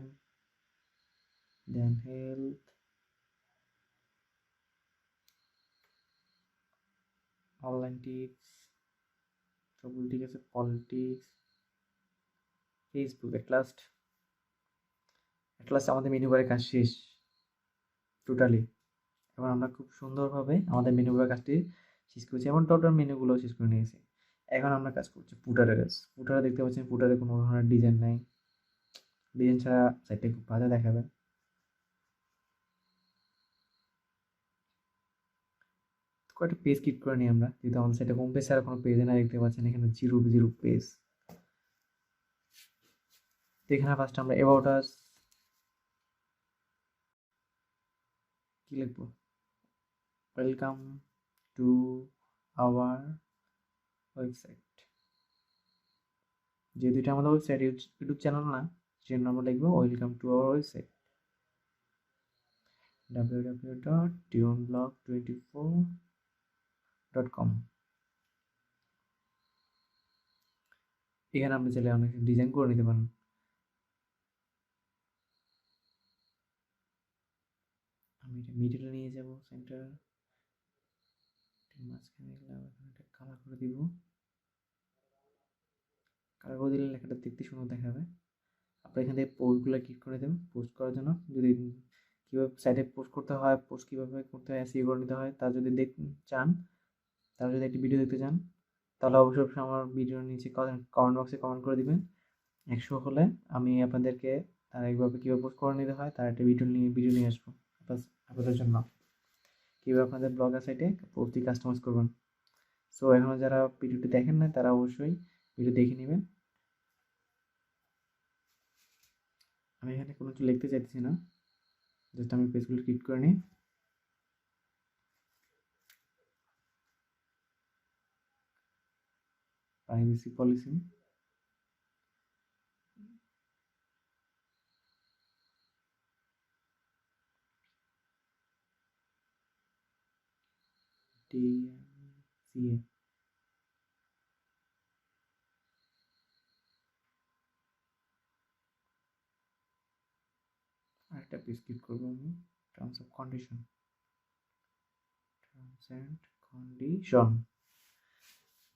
দেন হেলথ, অনলাইন টিপস, সবগুলো ঠিক আছে। পলিটিক্স, ফেসবুক, এট লাস্ট আমাদের মেনু বারের কাজ শেষ টোটালি। এবার আমরা খুব সুন্দরভাবে আমাদের মেনু বারের কাজটি শেষ করেছি, এবং টোটাল মেনুগুলো শেষ করে নিয়েছি। এখন আমরা কাজ করছি ফুটারের কাজ। ফুটারে দেখতে পাচ্ছেন ফুটারে কোনো ধরনের ডিজাইন নাই, ডিজাইন ছাড়া সাইটটা খুব বাজে দেখাবে। কয়েকটা পেজ ক্লিক করে নিই আমরা, যেহেতু আমাদের সাইটে হোম পেজ ছাড়া কোনো পেজে না, দেখতে পাচ্ছেন এখানে জিরো পেজ। তো এখানে ফার্স্ট আমরা অ্যাবাউট আস কি লিখবো, ওয়েলকাম টু আওয়ার ওয়েবসাইট। যেহেতু এটা আমাদের ওয়েবসাইট, ইউটিউব চ্যানেল না, সেজন্য আমরা লিখবো welcome to our website www.tuneblog24.com। এখানে আপনি চাইলে অনেক ডিজাইন করে নিতে পারেন। আমি এটা মিডিলে নিয়ে যাব, সেন্টার মাঝখানে এটা কালার করে দিব। কালার করে দিলে লেখাটা দেখতে সুন্দর দেখাবে। আপনি এখান থেকে পোস্টগুলো ক্লিক করে দেবেন পোস্ট করার জন্য। যদি কীভাবে সাইটে পোস্ট করতে হয়, পোস্ট কীভাবে করতে হয়, এসইও করে নিতে হয়, তা যদি চান, তারা যদি একটি ভিডিও দেখতে চান, তাহলে অবশ্যই আমার ভিডিওর নিচে কমেন্ট বক্সে কমেন্ট করে দিবেন। 100 হলে আমি আপনাদেরকে তার এইভাবে কীভাবে পোস্ট করে নিতে হয় তার একটা ভিডিও নিয়ে আসবো আপনাদের জন্য, কীভাবে আপনাদের ব্লগার সাইটে পোস্টটি কাস্টমাইজ করবেন। সো এখনও যারা ভিডিওটি দেখেন না তারা অবশ্যই ভিডিও দেখে নেবেন। আমি এখানে কোনো কিছু লিখতে চাইতেছি না, জাস্ট আমি পেজগুলো ক্লিক করে নিই। প্রাইভেসি পলিসি, DMCA, আরেকটা পেজ ক্লিক করবো আমি, টার্মস অ্যান্ড কন্ডিশন।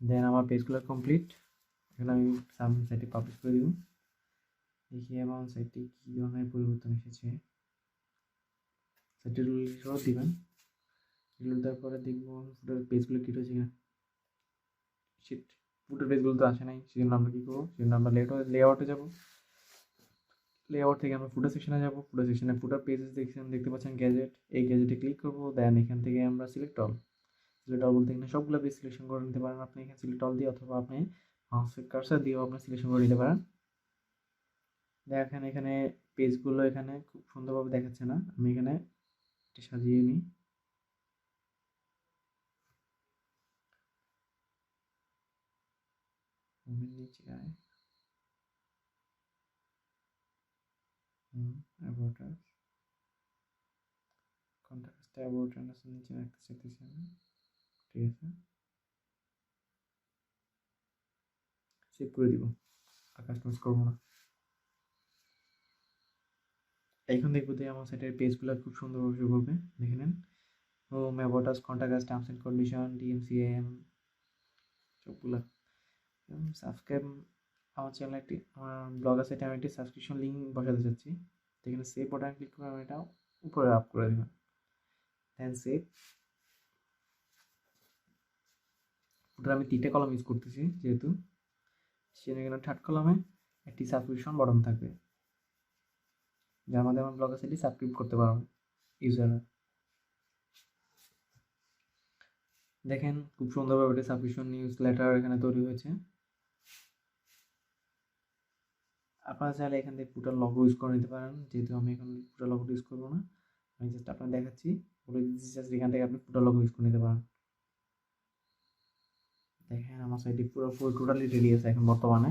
দেন আমার পেজগুলো কমপ্লিট। এখন আমি সাইটে পাবলিশ করে দিব, দেখি আমার সাইটে কী ধরনের পরিবর্তন এসেছে। সাইটে রিলোড দিবেন, রিলোড দেওয়ার পরে দেখবো ফুটার পেজগুলো ক্লিক হয়েছে কিনা। ফুটার পেজগুলো তো আসে নাই, সেজন্য আমরা কী করবো, সেজন্য আমরা লেআউটে যাবো। লেআউট থেকে আমরা ফুটার সেকশনে যাব। ফুটার সেকশনে ফুটার পেজেস দেখতে পাচ্ছেন গ্যাজেট। এই গ্যাজেটে ক্লিক করব, দেন এখান থেকে আমরা সিলেক্ট অল। সিলেক্ট অল বলতে এখানে সবগুলো পেজ সিলেকশন করে নিতে পারেন আপনি এখানে সিলেক্ট অল দিয়ে, অথবা আপনি মাউসের কার্সর দিয়েও আপনি সিলেকশন করে নিতে পারেন। দেখেন এখানে পেজগুলো এখানে খুব সুন্দরভাবে দেখাচ্ছে না, আমি এখানে এটি সাজিয়ে নিই। নিচে আয়, অ্যাবাউট আস, কন্টাক্টসটা অ্যাবাউট আস নিচে রাখতে চাইতেছি আমি। ঠিক আছে, সেভ করে দিব, আর কাস্টমাইজ করবো না। এখন দেখবো যে আমার সাইটের পেজগুলো খুব সুন্দরভাবে শো করবে। দেখে নেন, home, about us, contact us, terms and condition, DMCM, সবগুলা। সাবস্ক্রাইব, আমার চ্যানেলে একটি আমার ব্লগার সাইটে আমি একটি সাবস্ক্রিপশন লিঙ্ক বসাতে চাচ্ছি। এখানে সেভ বাটন ক্লিক করে আমি এটা উপরে আপ করে দেবেন, দেন সেভ। ওটা আমি 3টে কলাম ইউজ করতেছি যেহেতু, সেখানে থার্ড কলামে একটি সাবস্ক্রিপশন বাটন থাকবে, যার মধ্যে আমার ব্লগার সাইটে সাবস্ক্রাইব করতে পারবে ইউজাররা। দেখেন খুব সুন্দরভাবে একটা সাবস্ক্রিপশন নিউজ লেটার এখানে তৈরি হয়েছে। আপনারা চাইলে এখান থেকে ফুটার লগো ইউজ করে নিতে পারেন, যেহেতু আমি এখন ফুটার লগো ইউজ করবো না, আমি জাস্ট আপনার দেখাচ্ছি বলে দিচ্ছি, জাস্ট এখান থেকে আপনি ফুটার লগো ইউজ করে নিতে পারেন। দেখেন আমার সাইটে পুরো টোটালি রেডি আছে এখন বর্তমানে,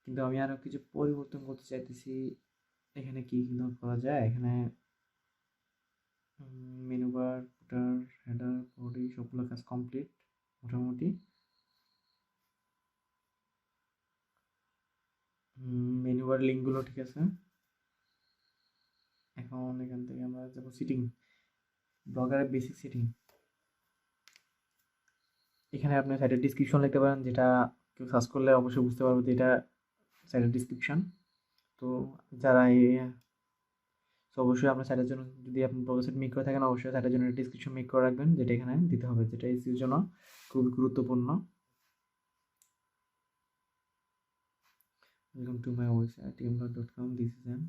কিন্তু আমি আরও কিছু পরিবর্তন করতে চাইতেছি। এখানে কি করা যায়, এখানে মেনু বার, ফুটার, হেডার, বডি সবগুলো কাজ কমপ্লিট মোটামুটি। মেনু বার লিঙ্কগুলো ঠিক আছে। এখন এখান থেকে আমরা যাবো সিটিং, ব্লগারের বেসিক সিটিং। এখানে আপনি সাইটের ডিসক্রিপশন লিখতে পারেন, যেটা কেউ সার্চ করলে অবশ্যই বুঝতে পারবে যে এটা সাইটের ডিসক্রিপশন। তো যারা তো অবশ্যই আপনার সাইটের জন্য, যদি আপনি ব্লগ সাইট মেক করে থাকেন, অবশ্যই সাইটের জন্য ডিসক্রিপশন মেক করে রাখবেন, যেটা এখানে দিতে হবে, যেটা এসইওর জন্য খুবই গুরুত্বপূর্ণ। Welcome to my website tmblog.com. This is an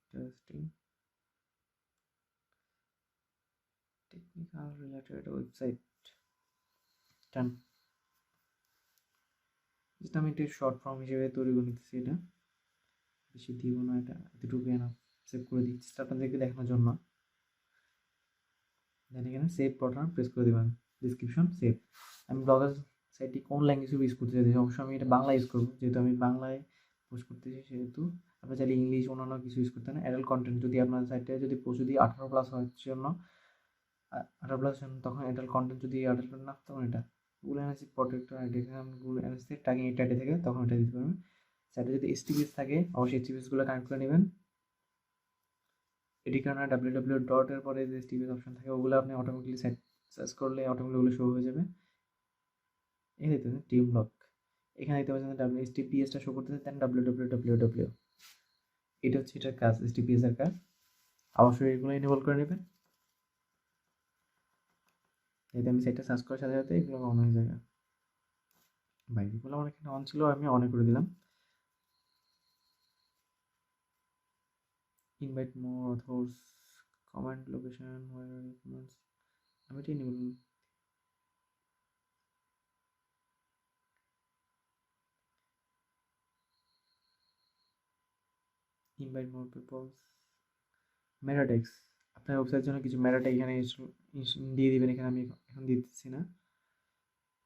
interesting technical related website. Done. যেটা আমি একটু শর্ট ফর্ম হিসেবে তৈরি করে নিতেছি, এটা বেশি দিব না, এটা এতটুকু এনাফ। সেভ করে দিচ্ছি আপনাদেরকে দেখানোর জন্য। দেন এখানে সেভ বাটন প্রেস করে দেবেন, ডিসক্রিপশন সেভ। আমি ব্লগার সাইটটি কোন ল্যাঙ্গুয়েজ ইউজ করতে চাইছি, অবশ্যই আমি এটা বাংলা ইউজ করবো, যেহেতু আমি বাংলায় পোস্ট করতেছি, সেহেতু আপনি চাইলে ইংলিশ অন্যান্য কিছু ইউজ করতে না। অ্যাডাল্ট কন্টেন্ট যদি আপনার সাইটে যদি পোস্ট যদি 18+ হয় জন্য 18+ তখন অ্যাডাল্ট কন্টেন্ট, যদি অ্যাডাল্ট না তখন এটা Google analysis protector ID, Google analysis tagging এটা আইডি থেকে তখন এটা দিতে পারবেন। সাইটে যদি এসটিপিএস থাকে অবশ্যই এসটিপিএসগুলো কানেক্ট করে নেবেন। এটির কারণে www ডট এর পরে যে এসটিপিএস অপশন থাকে ওগুলো আপনি অটোমেটিকলি সার্চ করলে অটোমেটিকলি ওগুলো শো হয়ে যাবে। এই দেখতে পাচ্ছেন টিম ব্লক, এখানে দেখতে পাচ্ছেন এসটিপিএসটা শো করতেছে, দেন www এটা হচ্ছে এটার কাজ, এসটিপিএস এর কাজ। অবশ্যই এগুলো এনেবল করে নেবেন, এতে আমি সাইটটা সার্চ করার সাথে সাথে এগুলো অন হয়ে যাবে। বাইরেগুলো আমার এখানে অন ছিল, আমি অন করে দিলাম। ইনভাইট মোর অথর্স, কমেন্ট লোকেশন, কমেন্টস, আমি এটা এনেবল। ইনভাইট মোর পিপলস, মেটা ট্যাগস, আপনার ওয়েবসাইটের জন্য কিছু মেটা ট্যাগ এখানে দিয়ে দিবেন, এখানে আমি এখন দিয়ে দিচ্ছি না।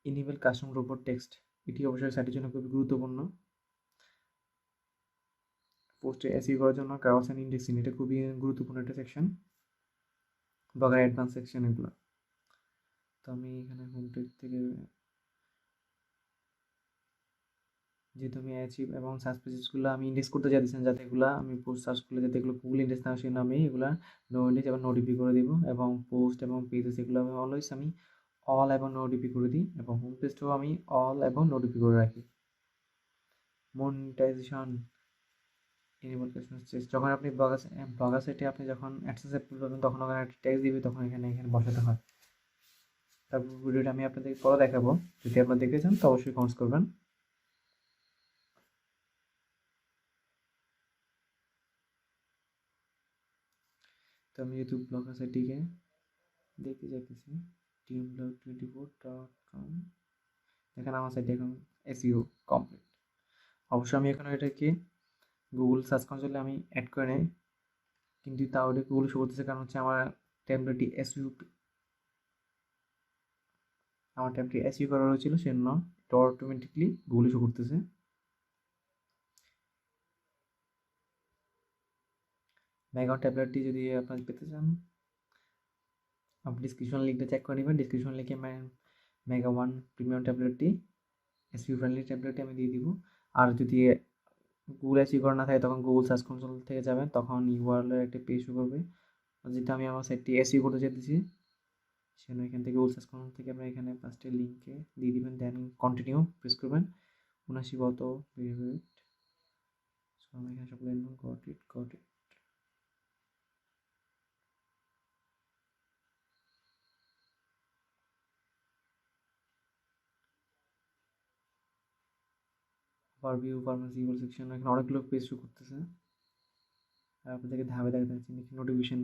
ইনেবল কাস্টম রোবট টেক্সট, এটি অবশ্যই সাইটের জন্য খুবই গুরুত্বপূর্ণ। পোস্টে এসইও করার জন্য কার্বস অ্যান্ড ইন্ডেক্সিং, এটা খুবই গুরুত্বপূর্ণ একটা সেকশন, ব্লগার অ্যাডভান্স সেকশন এগুলো। তো আমি এখানে হোম পেজ থেকে, যেহেতু আমি অ্যাচিভ এবং সার্চ পেজেসগুলো আমি ইন্ডেক্স করতে চাইতেছি, যাতে এগুলো আমি পোস্ট সার্চ করলে যাতে এগুলো গুগল ইন্ডেক্স না, সেজন্য আমি এগুলো নো ইন্ডেক্স এবং নোটিফাই করে দিব। এবং পোস্ট এবং পেজেস এগুলো আমি অলওয়েজ আমি অল এবং নোটিফাই করে দিই, এবং হোম পেজটাও আমি অল এবং নোটিফাই করে রাখি। মনিটাইজেশন এনেবল কাস্টমার চেস, যখন আপনি ব্লগার সাইটে আপনি যখন অ্যাডসেন্স অ্যাপ্রুভ করবেন তখন ওখানে একটা ট্যাক্স দিবে, তখন এখানে বসাতে হয়। তারপর ভিডিওটা আমি আপনাদের পরে দেখাবো। যদি আপনারা দেখতে চান তো অবশ্যই কমেন্টস করবেন। তো আমি যেহেতু ব্লগার সাইটটিকে দেখতে চাইতেছি, teamblog24.com, দেখেন আমার সাইটে এখন এসইও কমপ্লিট। অবশ্যই আমি এখন এটাকে গুগল সার্চ কনসোলে আমি অ্যাড করে নেই, কিন্তু তাও এটা গুগল শো করতেছে, কারণ হচ্ছে আমার ট্যাবলেটটি এসইও করা হয়েছিল, সেজন্য এটা অটোমেটিকলি গুগলে শো করতেছে। মেগা ট্যাবলেটটি যদি আপনারা পেতে চান, আপনি ডিসক্রিপশন লিঙ্কটা চেক করে নেবেন। ডিসক্রিপশন লিঙ্কে মেগা ওয়ান প্রিমিয়াম ট্যাবলেটটি, এসইও ফ্রেন্ডলি ট্যাবলেটটি আমি দিয়ে দিব। আর যদি গুগল এসইও করা না থাকে তখন গুগল সার্চ কনসোল থেকে যাবেন, তখন ইউআরএল একটা পেজ শো করবে, যেটা আমি আমার সাইটটি এসইও করতে চাইতেছি। সেজন্য এখান থেকে গুগল সার্চ কনসোল থেকে আপনারা এখানে ফার্স্টে লিঙ্কে দিয়ে দিবেন, দেন কন্টিনিউ প্রেস করবেন। 79 গত ভেরিফাইড। সো আমি এখানে সব লিখব, got it. Overview, pharmacy section, এখানে অনেকগুলো পেজ শো করতেছে। আর আপনাদেরকে ধাপে ধাপে দেখাচ্ছি। নোটিফিকেশন,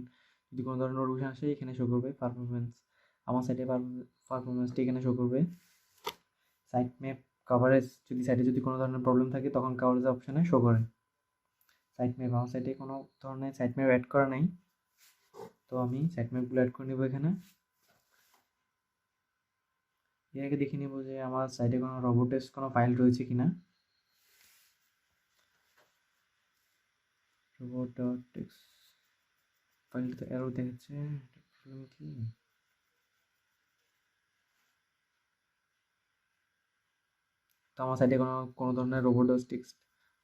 যদি কোনো ধরনের নোটিফিকেশন আসে এখানে শো করবে। পারফরমেন্স, আমার সাইটে পারফরমেন্সটি এখানে শো করবে। সাইট ম্যাপ কভারেজ, যদি সাইটে যদি কোনো ধরনের প্রবলেম থাকে তখন কভারেজ অপশানে শো করে। সাইট ম্যাপ, আমার সাইটে কোনো ধরনের সাইট ম্যাপ অ্যাড করা নাই, তো আমি সাইট ম্যাপগুলো অ্যাড করে নেব এখানে। এর আগে দেখে নেব যে আমার সাইটে কোনো রোবোটেক্স কোনো ফাইল রয়েছে কিনা। robot.txt ফাইলটা তো এরর দেখাচ্ছে, প্রবলেম কি? তো আমার সাইটে কোনো ধরনের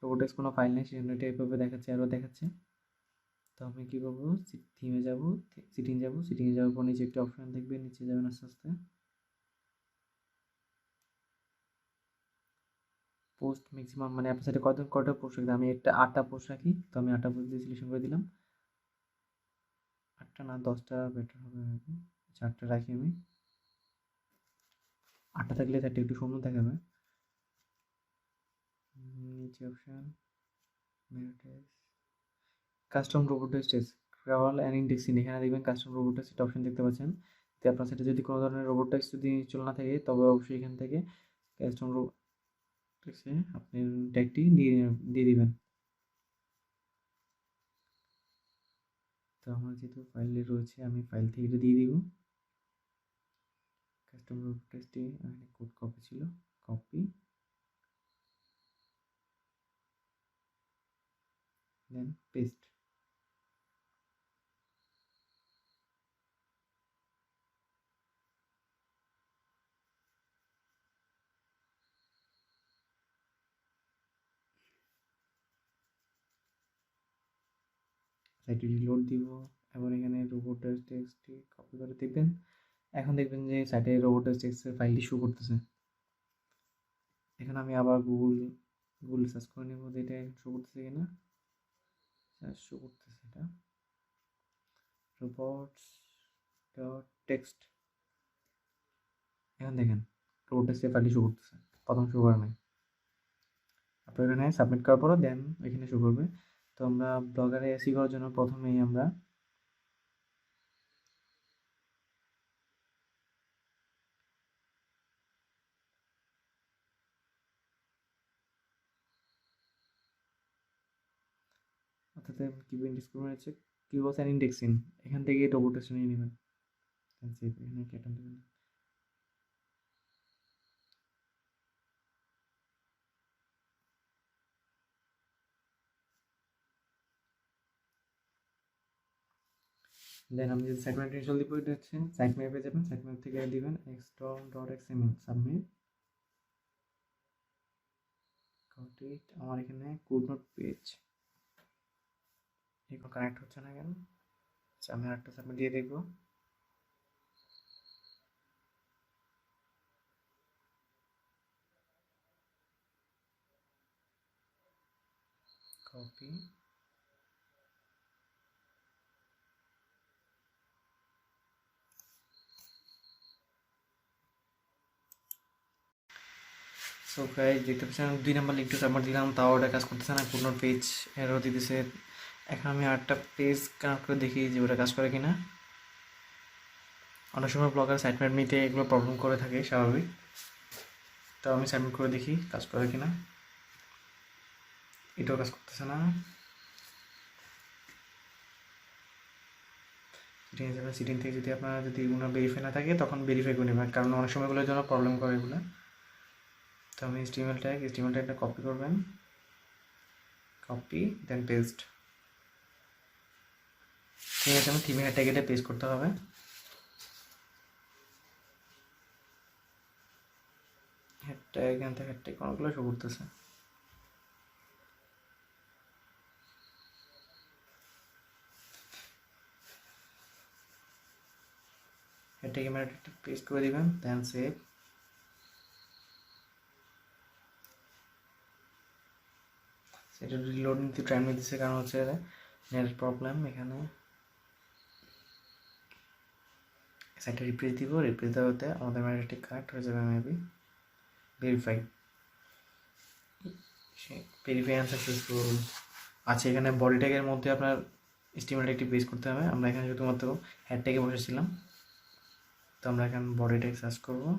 রোবোটেক্স কোনো ফাইল নেই, সেজন্য এটা এভাবে দেখাচ্ছে, এরর দেখাচ্ছে। তো আমি কী করবো, থিমে যাবো, সিটিংয়ে যাওয়ার পর নিচে একটা অপশান দেখবে, নিচে যাবেন আস্তে আস্তে, পোস্ট ম্যাক্সিমাম, মানে আপনার সাথে কটা পোস্ট রাখতে, আমি একটা 8টা পোস্ট রাখি, তো আমি 8টা পোস্ট দিয়ে সিলেকশন করে দিলাম। 8টা না 10টা বেটার হবে নাকি, 8টা রাখি আমি। 8টা থাকলে সাইটটা একটু সুন্দর দেখাবে। নিচে option custom robots txt crawl and indexing, এখানে দেখবেন কাস্টম রোবোটেক্স একটা অপশন দেখতে পাচ্ছেন। তো আপনার সাথে যদি কোনো ধরনের রোবোটেক্স যদি চল না থাকে তবে অবশ্যই এখান থেকে কাস্টম রোবোটেক্সে আপনি ট্যাগটি দিয়ে দিবেন। তো আমার যেহেতু ফাইলে রয়েছে, আমি ফাইল থেকে এটা দিয়ে দিব। কাস্টম রোবোটেক্সটি এখানে কোড কপি ছিল, কপি, দেন পেস্ট। সাইটটি রিলোড দিব, এবং এখানে রোবোটেক্সটি কপি করে দেখবেন। এখন দেখবেন যে সাইটে রোবোটেক্সের ফাইলটি শো করতেছে। এখন আমি আবার গুগল সার্চ করে নেব যে এটা শো করতেছে কিনা। শো করতেছে, এটা রোবটস ডট টেক্সট। এখন দেখেন রোবোটেক্সের ফাইলটি শো করতেছে, প্রথম শো করে নাই। আপনার এখানে সাবমিট করার পর দেন এখানে শো করবে। তো আমরা ব্লগারে এসি করার জন্য প্রথমেই আমরা অর্থাৎ কিবোর্ড ডিসক্রিপশন আছে, কিবোর্ডস অ্যান্ড ইন্ডেক্সিং, এখান থেকে রোবোটেক্স নিয়ে নেবেন। এখানে ক্যাটান দেবেন। দেন আমি যদি সাইট ম্যাপ ইনস্টল দিব, এটা হচ্ছে সাইট ম্যাপে যাবেন, সাইট ম্যাপ থেকে দিবেন xstore.xml সাবমিট। আমার এখানে কোড নোট পেজ এখন কানেক্ট হচ্ছে না কেন? আচ্ছা, আমি আরেকটা সাবমিট দিয়ে দেখবো। কপি, সো গাইস দেখতে পাচ্ছেন 2 নাম্বার লিঙ্কটা সাবমিট দিলাম, তাও ওটা কাজ করতেছে না, কোন পেজ এরর দিতেছে। এখন আমি আরেকটা পেজ কানেক্ট করে দেখি যে ওটা কাজ করে কিনা। অনেক সময় ব্লগার সাইটম্যাট নিতে এগুলো প্রবলেম করে থাকে, স্বাভাবিক। তো আমি সাবমিট করে দেখি কাজ করে কিনা। এটাও কাজ করতেছে না। সিটিং হিসাবে সিটিং থেকে যদি আপনার যদি কোনো ভেরিফাই না থাকে তখন ভেরিফাই করে নেবেন, কারণ অনেক সময়গুলোর জন্য প্রবলেম করে এগুলো। তো আমি HTML ট্যাগটা কপি করবেন, কপি দেন পেস্ট। ঠিক আছে, আমি থিমের ট্যাগ এটা পেস্ট করতে হবে। হেডট্যাগ এখান থেকে হেডট্যাগ কোনগুলো শো করতেছে। হেডট্যাগ ইমেল পেস্ট করে দিবেন, দেন সেভ। সেটা রিলোড নিতে টাইম নিতেছে, কারণ হচ্ছে নেট প্রবলেম। এখানে সাইটটা রিপ্লেস দিব, রিপ্লেস দেওয়াতে আমাদের ম্যাটারটি কানেক্ট হয়ে যাবে। মেবি ভেরিফাই আনসাকসেসফুল আছে। এখানে বডি ট্যাগের মধ্যে আপনার HTML একটি পেস্ট করতে হবে। আমরা এখানে শুধুমাত্র হেড ট্যাগে বসেছিলাম, তো আমরা এখানে বডি ট্যাগ সার্চ করবো।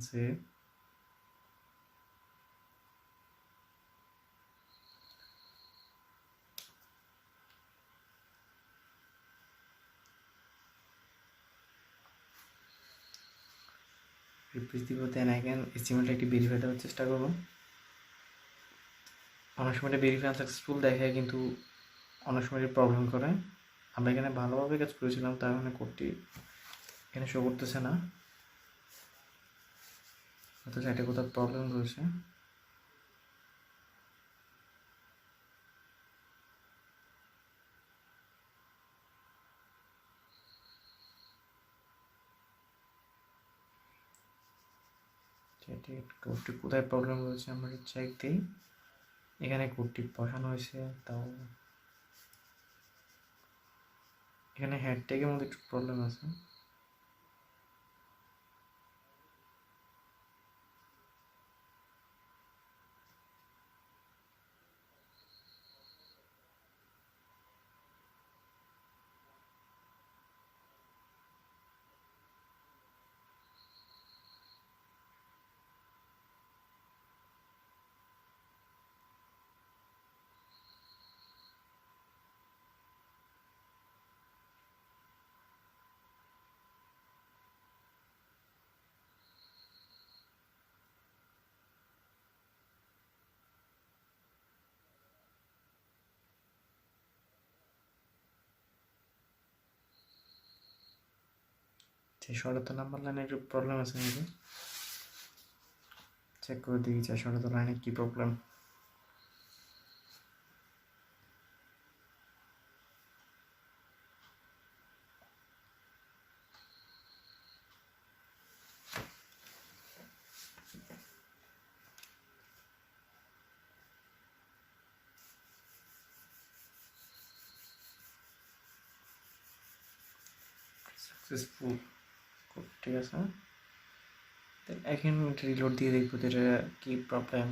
সেভ। রিপ্লেস দিব, দেন এখানে HTML একটি ভেরিফাই দেওয়ার চেষ্টা করবো। অনেক সময় ভেরিফাই আনসাকসেসফুল দেখায়, কিন্তু অনেক সময় প্রবলেম করে। আমরা এখানে ভালোভাবে কাজ করেছিলাম, তার মানে কোডটি এখানে শো করতেছে না, হয়তো সাইটে কোথাও প্রবলেম রয়েছে। কোডটি কোথায় প্রবলেম রয়েছে আমরা চেক দিই। এখানে কোডটি বসানো হয়েছে, তাও এখানে হেড ট্যাগের মধ্যে একটু প্রবলেম আছে। ছেষট্টি নাম্বার লাইনে একটু প্রবলেম আছে নাকি, চেক করে দিই ৬৬ লাইনে কি প্রবলেম। সাকসেসফুল, ঠিক আছে। এখন রিলোড দিয়ে দেখবো যে এটা কি প্রবলেম।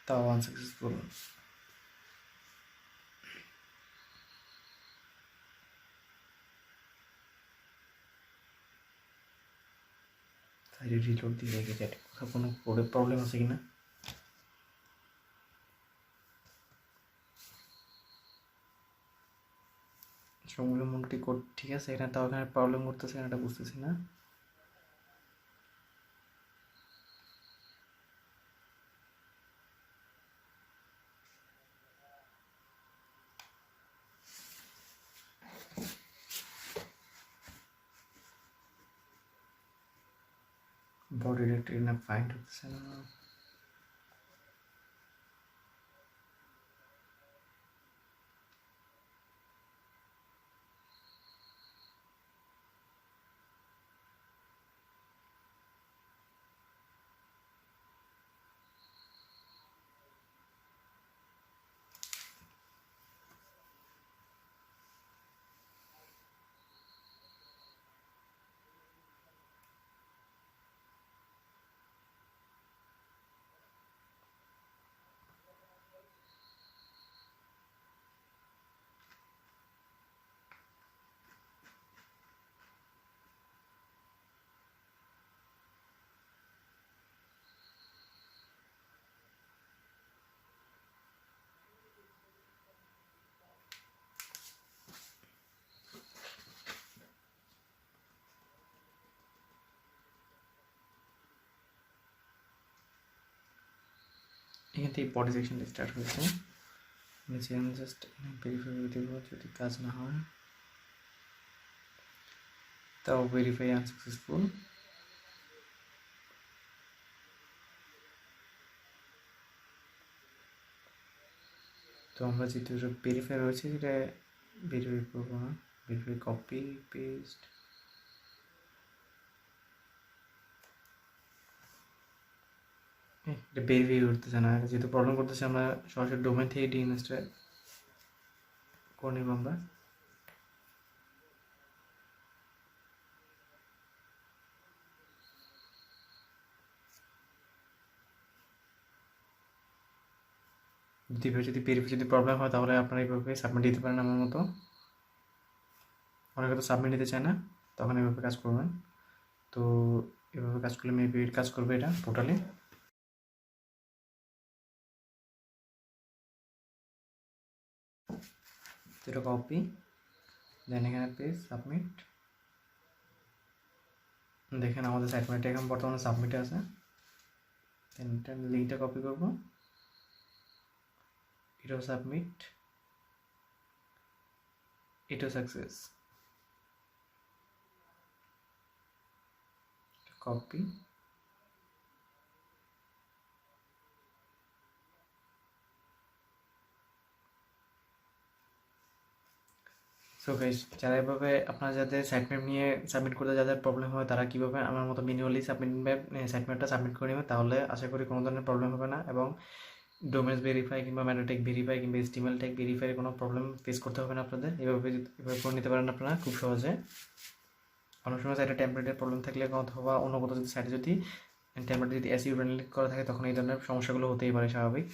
তাও আনসাকসেসফুল। রিলোড দিয়ে দেখি যে কোথাও কোনো কোডে প্রবলেম আছে কিনা। সবগুলো মোটামুটি কোড ঠিক আছে, এখানে তাও এখানে প্রবলেম করতেছে, এটা বুঝতেছি না। বডি ডিরেক্টরি না ফাইন্ড হচ্ছে না। এখান থেকে বডি সেকশন স্টার্ট হয়েছে, নিচে আমি জাস্ট ভেরিফাই করে দেবো, যদি কাজ না হয় তাও ভেরিফাই আনসাকসেসফুল। তো আমরা যেহেতু ভেরিফাই রয়েছে সেটা ভেরিফাই করবো না, ভেরিফাই কপি পেস্ট। এটা ভেরিফাই করতেছে না, যেহেতু প্রবলেম করতেছে আমরা সরাসরি ডোমেন থেকে ডিএনএসটা করে নেব আমরা। যদি ভেরিফাই যদি প্রবলেম হয় তাহলে আপনারা এইভাবে সাবমিট দিতে পারেন আমার মতো। অনেকে তো সাবমিট দিতে চায় না, তখন এভাবে কাজ করবেন। তো এভাবে কাজ করলে মেবি কাজ করবে এটা টোটালি। এটা কপি, দেন এখানে পেজ সাবমিট। দেখেন আমাদের সাবমিটটা এখন বর্তমানে সাবমিটে আছে। দেন লিঙ্কটা কপি করব, এটাও সাবমিট, এটাও সাকসেস। কপি, সো গাইস, যারা এভাবে আপনারা যাদের সাইট ম্যাপ নিয়ে সাবমিট করতে যাদের প্রবলেম হয় তারা কীভাবে আমার মতো ম্যানুয়ালি সাইট ম্যাপটা সাবমিট করে নেবে, তাহলে আশা করি কোনো ধরনের প্রবলেম হবে না, এবং ডোমেন্স ভেরিফাই কিংবা ম্যানোটেক ভেরিফাই কিংবা স্টিমেল টেক ভেরিফাই কোনো প্রবলেম ফেস করতে হবে না আপনাদের। এভাবে করে নিতে পারেন আপনারা খুব সহজে। অনেক সময় সাইটে টেম্পারেটের প্রবলেম থাকলে অথবা অন্য কোথাও যদি সাইটে যদি টেম্পারেট যদি এসইও ফ্রেন্ডলি করা থাকে তখন এই ধরনের সমস্যাগুলো হতেই পারে স্বাভাবিক।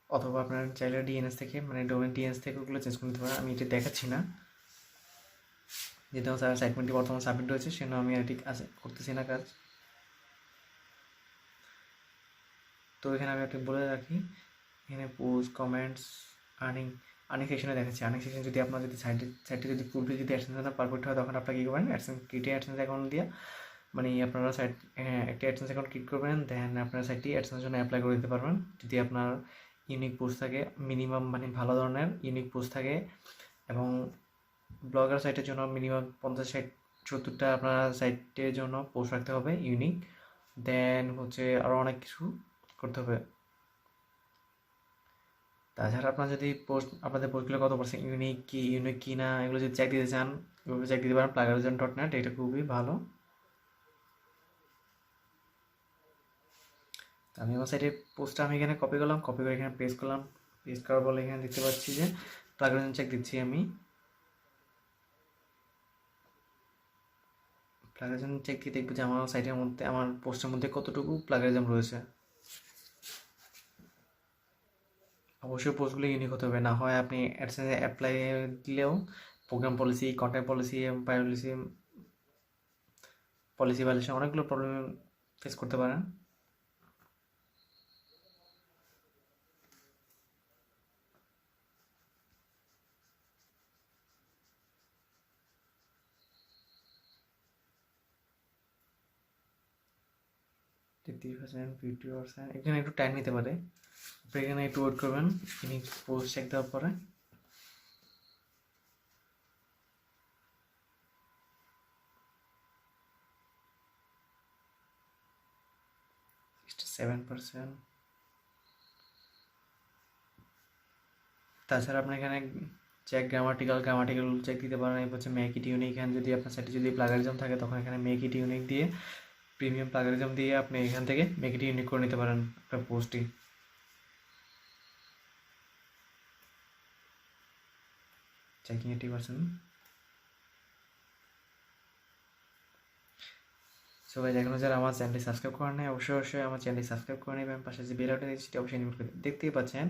অথবা আপনারা চাইলে ডিএনএস থেকে মানে ডোমেন ডিএনএস থেকে ওগুলো চেঞ্জ করে নিতে পারেন। আমি এটা দেখাচ্ছি না, যেহেতু আমার সাইটমেন্টটি বর্তমানে সাবমিট রয়েছে সেজন্য আমি আর ঠিক আছে করতেছি না কাজ। তো এখানে আমি একটু বলে রাখি, এখানে পোস্ট কমেন্টস আর্নিং সেকশনে দেখাচ্ছি। আর্নিং সেকশন যদি আপনার যদি সাইটটি যদি পুরোপুরি যদি অ্যাডসেন্স পারফেক্ট হয় তখন আপনারা কী করবেন, অ্যাডসেন্স অ্যাকাউন্ট দিয়ে মানে আপনারা একটা অ্যাডসেন্স অ্যাকাউন্ট ক্রিয়েট করবেন, দেন আপনার সাইটটি অ্যাডসেন্সের জন্য অ্যাপ্লাই করে দিতে পারবেন। যদি আপনার ইউনিক পোস্ট থাকে, মিনিমাম মানে ভালো ধরনের ইউনিক পোস্ট থাকে, এবং ব্লগার সাইটের জন্য মিনিমাম 50-60-70টা আপনার সাইটের জন্য পোস্ট রাখতে হবে ইউনিক। দেন হচ্ছে আরও অনেক কিছু করতে হবে। তাছাড়া আপনার যদি আপনাদের পোস্টগুলো কত পার্সেন্ট ইউনিক কি না এগুলো যদি চেক দিতে চান, এভাবে চেক দিতে পারেন plagiarism.net, এটা খুবই ভালো। আমি আমার সাইটে পোস্টটা আমি এখানে কপি করলাম, কপি করে এখানে পেস্ট করলাম। পেস্ট করার পরে এখানে দেখতে পাচ্ছি যে প্লাগরিজম চেক দিচ্ছি আমি। প্লাগরিজম চেক দিয়ে দেখবো যে আমার সাইটের মধ্যে আমার পোস্টের মধ্যে কতটুকু প্লাগরিজম রয়েছে। অবশ্যই পোস্টগুলো ইউনিক হতে হবে, না হয় আপনি অ্যাডসেন্সে অ্যাপ্লাই দিলেও program policy, content policy, policy violation অনেকগুলো প্রবলেম ফেস করতে পারেন। এখানে একটু টাইম নিতে পারে, আপনি এখানে একটু ওয়েট করবেন ইউনিক পোস্ট চেক দেওয়ার পরে। 67%। তাছাড়া আপনি এখানে গ্রামাটিক্যাল চেক দিতে পারেন। এই হচ্ছে মেক ইট ইউনিক, এখানে যদি আপনার সাইটে যদি প্লাগারিজম থাকে তখন এখানে মেক ইট ইউনিক দিয়ে প্রিমিয়াম প্লাগারিজম দিয়ে আপনি এখান থেকে মেক ইট ইউনিক করে নিতে পারেন আপনার পোস্টটি। চেকিং 80%। সবাই এখনো যারা আমার চ্যানেলটি সাবস্ক্রাইব করেন নাই অবশ্যই আমার চ্যানেলটি সাবস্ক্রাইব করে নেবেন, পাশে যে বেল আইকন সেটা অবশ্যই এনেবল করে দেখতেই পাচ্ছেন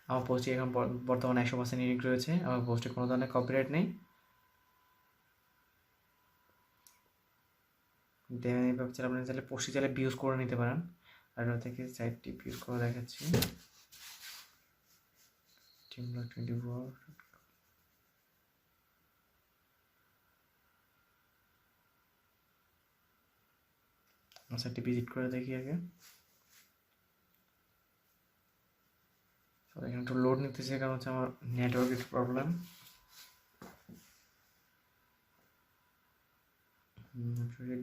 আমার পোস্টটি এখন বর্তমানে 100% ইউনিক রয়েছে, আমার পোস্টে কোনো ধরনের কপিরাইট নেই। দেন এইভাবে আপনি চাইলে পোস্টটি চাইলে ভিউজ করে নিতে পারেন। আর থেকে সাইটটি ভিউজ করে দেখাচ্ছি। টিমলক 24 সাইটটি ভিজিট করে দেখি আগে। তো এখানে একটু লোড নিতেছে, কারণ হচ্ছে আমার নেটওয়ার্কের প্রবলেম।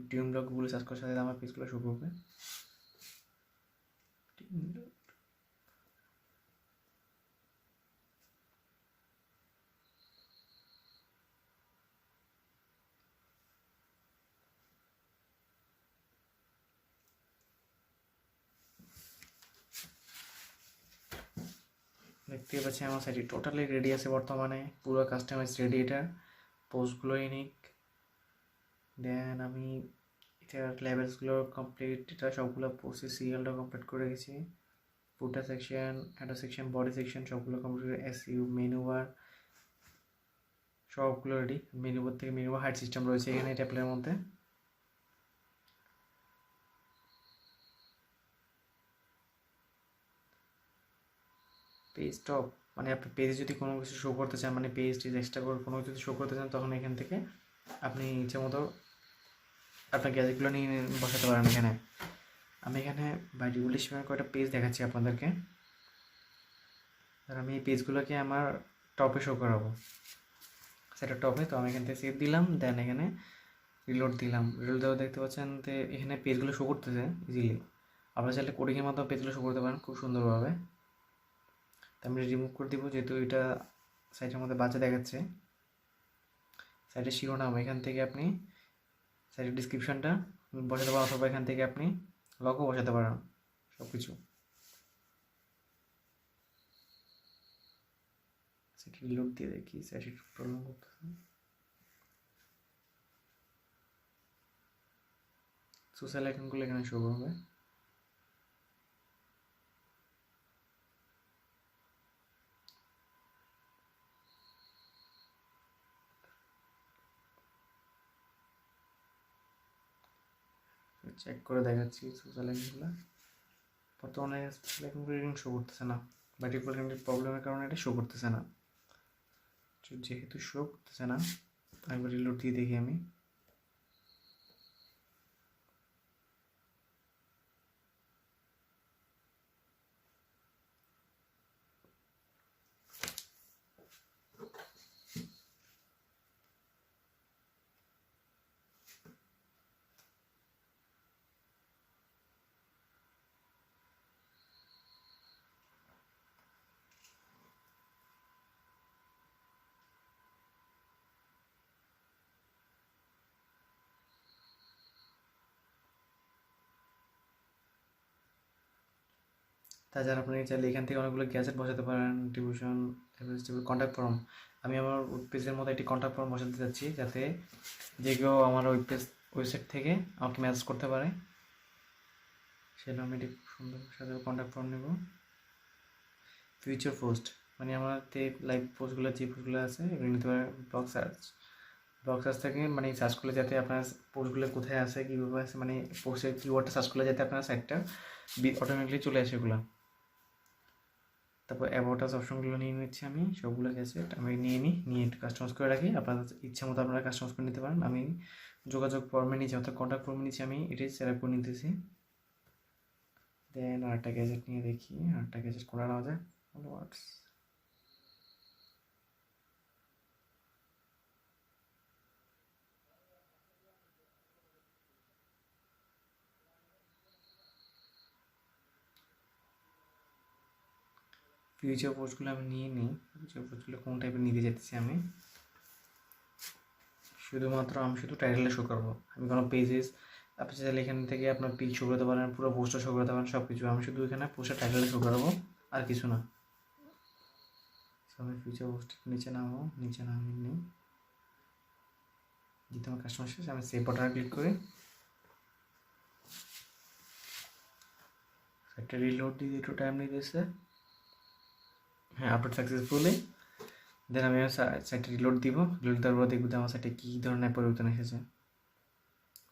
ড্রিম ব্লগ গুগলে সার্চ করার সাথে আমার পেজগুলো শো করবে। দেখতে পাচ্ছি আমার সাইটে টোটালি রেডি আছে বর্তমানে, পুরো কাস্টমাইজ রেডি। এটা পোস্টগুলো ইউনিক, দেন আমি এটার লেভেলসগুলো কমপ্লিট, এটা সবগুলো পোস্টের সিরিয়ালটা কমপ্লিট করে গেছি। ফুটার section, header section, body section সবগুলো কমপ্লিট করে, এসইউ, মেনু বার সবগুলো রেডি। মেনু বার থেকে মেনু বার হাইড সিস্টেম রয়েছে এখানে ট্যাপলের মধ্যে। পেজ টপ মানে আপনি পেজে যদি কোনো কিছু শো করতে চান, মানে পেজ এক্সট্রা করে কোনো কিছু শো করতে চান, তখন এখান থেকে আপনি ইচ্ছে মতো আপনার গ্যাজেটগুলো নিয়ে বসাতে পারেন এখানে। আমি এখানে বাই ডিফল্ট হিসেবে কয়েকটা পেজ দেখাচ্ছি আপনাদেরকে। আর আমি এই পেজগুলোকে আমার টপে শো করাবো, সেটা টপে। তো আমি এখান থেকে সেভ দিলাম, দেন এখানে রিলোড দিলাম। রিলোড দেওয়া দেখতে পাচ্ছেন যে এখানে পেজগুলো শো করতেছে ইজিলি। আপনারা চাইলে কোডিংয়ের মাধ্যমে পেজগুলো শো করতে পারেন খুব সুন্দরভাবে। তো আমি রিমুভ করে দিব, যেহেতু এটা সাইটের মধ্যে বাচ্চা দেখাচ্ছে। সাইটের শিরোনাম এখান থেকে আপনি সাইটের ডিসক্রিপশনটা বসাতে পারেন, অথবা এখান থেকে আপনি লগও বসাতে পারেন, সব কিছু। সেটা রিলোড দিয়ে দেখি, সাইট একটু প্রবলেম করতেছে। সোশ্যাল আইকনগুলো এখানে শো করবে। চেক করে দেখাচ্ছি সোশ্যাল আইকনগুলো। বর্তমানে সোশ্যাল আইকনগুলো শো করতেছে না, বা ডিফল্ট প্রবলেমের কারণে এটা শো করতেছে না। যেহেতু শো করতেছে না, একবার রিলোড দিয়ে দেখি আমি। তাছাড়া আপনি চাইলে এখান থেকে অনেকগুলো গ্যাজেট বসাতে পারেন, ডিভিশন, কন্ট্যাক্ট ফর্ম। আমি আমার ওয়েব পেজের মধ্যে একটি কন্ট্যাক্ট ফর্ম বসাতে চাচ্ছি, যাতে যে কেউ আমার ওয়েবসাইট থেকে আমাকে মেসেজ করতে পারে। সেটা আমি একটি সুন্দর সাথে কন্ট্যাক্ট ফর্ম নেব। ফিউচার পোস্ট মানে আমার লাইভ পোস্টগুলো, যে পোস্টগুলো আছে এগুলো নিতে পারে। ব্লগ সার্চ থেকে মানে সার্চ করলে যাতে আপনার পোস্টগুলো কোথায় আছে, কীভাবে আছে, মানে পোস্টের কিওয়ার্ডটা সার্চ করলে যাতে আপনার সাইটটা অটোমেটিকলি চলে আসে এগুলো। তারপর অ্যাবাউট আস অপশনগুলো নিয়ে নিচ্ছি আমি, সবগুলো গ্যাজেট আমি নিয়ে একটু কাস্টমাইজ করে রাখি। আপনাদের ইচ্ছা মতো আপনারা কাস্টমাইজ করে নিতে পারেন। আমি যোগাযোগ ফর্মে নিচ্ছি, অর্থাৎ কন্ট্যাক্ট ফর্মে নিচ্ছি, আমি এটাই সেট করে নিতেছি। দেন আরেকটা গ্যাজেট নিয়ে দেখি, আরেকটা গ্যাজেট কোনটা নেওয়া যায়। ফলোয়ার্স, ফিউচার পোস্টগুলো আমি নিয়ে নিই। ফিউচার পোস্টগুলো কোন টাইপের নিতে যেতেছি আমি, আমি শুধু টাইটেলটা শো করবো। আমি কোনো পেজেস, আপনি চাইলে এখান থেকে আপনার পিক শো করতে পারেন, পুরো পোস্টটা শো করতে পারেন, সব কিছু। আমি শুধু এখানে পোস্টের টাইটেলটা শো করবো, আর কিছু না। আমি ফিউচার পোস্ট নিচে নামিয়ে নিই। যেহেতু আমার কাস্টমার শেষ, আমি সেভ বাটনে ক্লিক করি। একটা রিলোড দিয়ে একটু টাইম নিতেছে। হ্যাঁ, আপলোড সাকসেসফুলি। দেন আমি সাইটে রিলোড দিব। রিলোড দেওয়ার পর দেখব আমার সাইটে কী ধরনের পরিবর্তন এসেছে।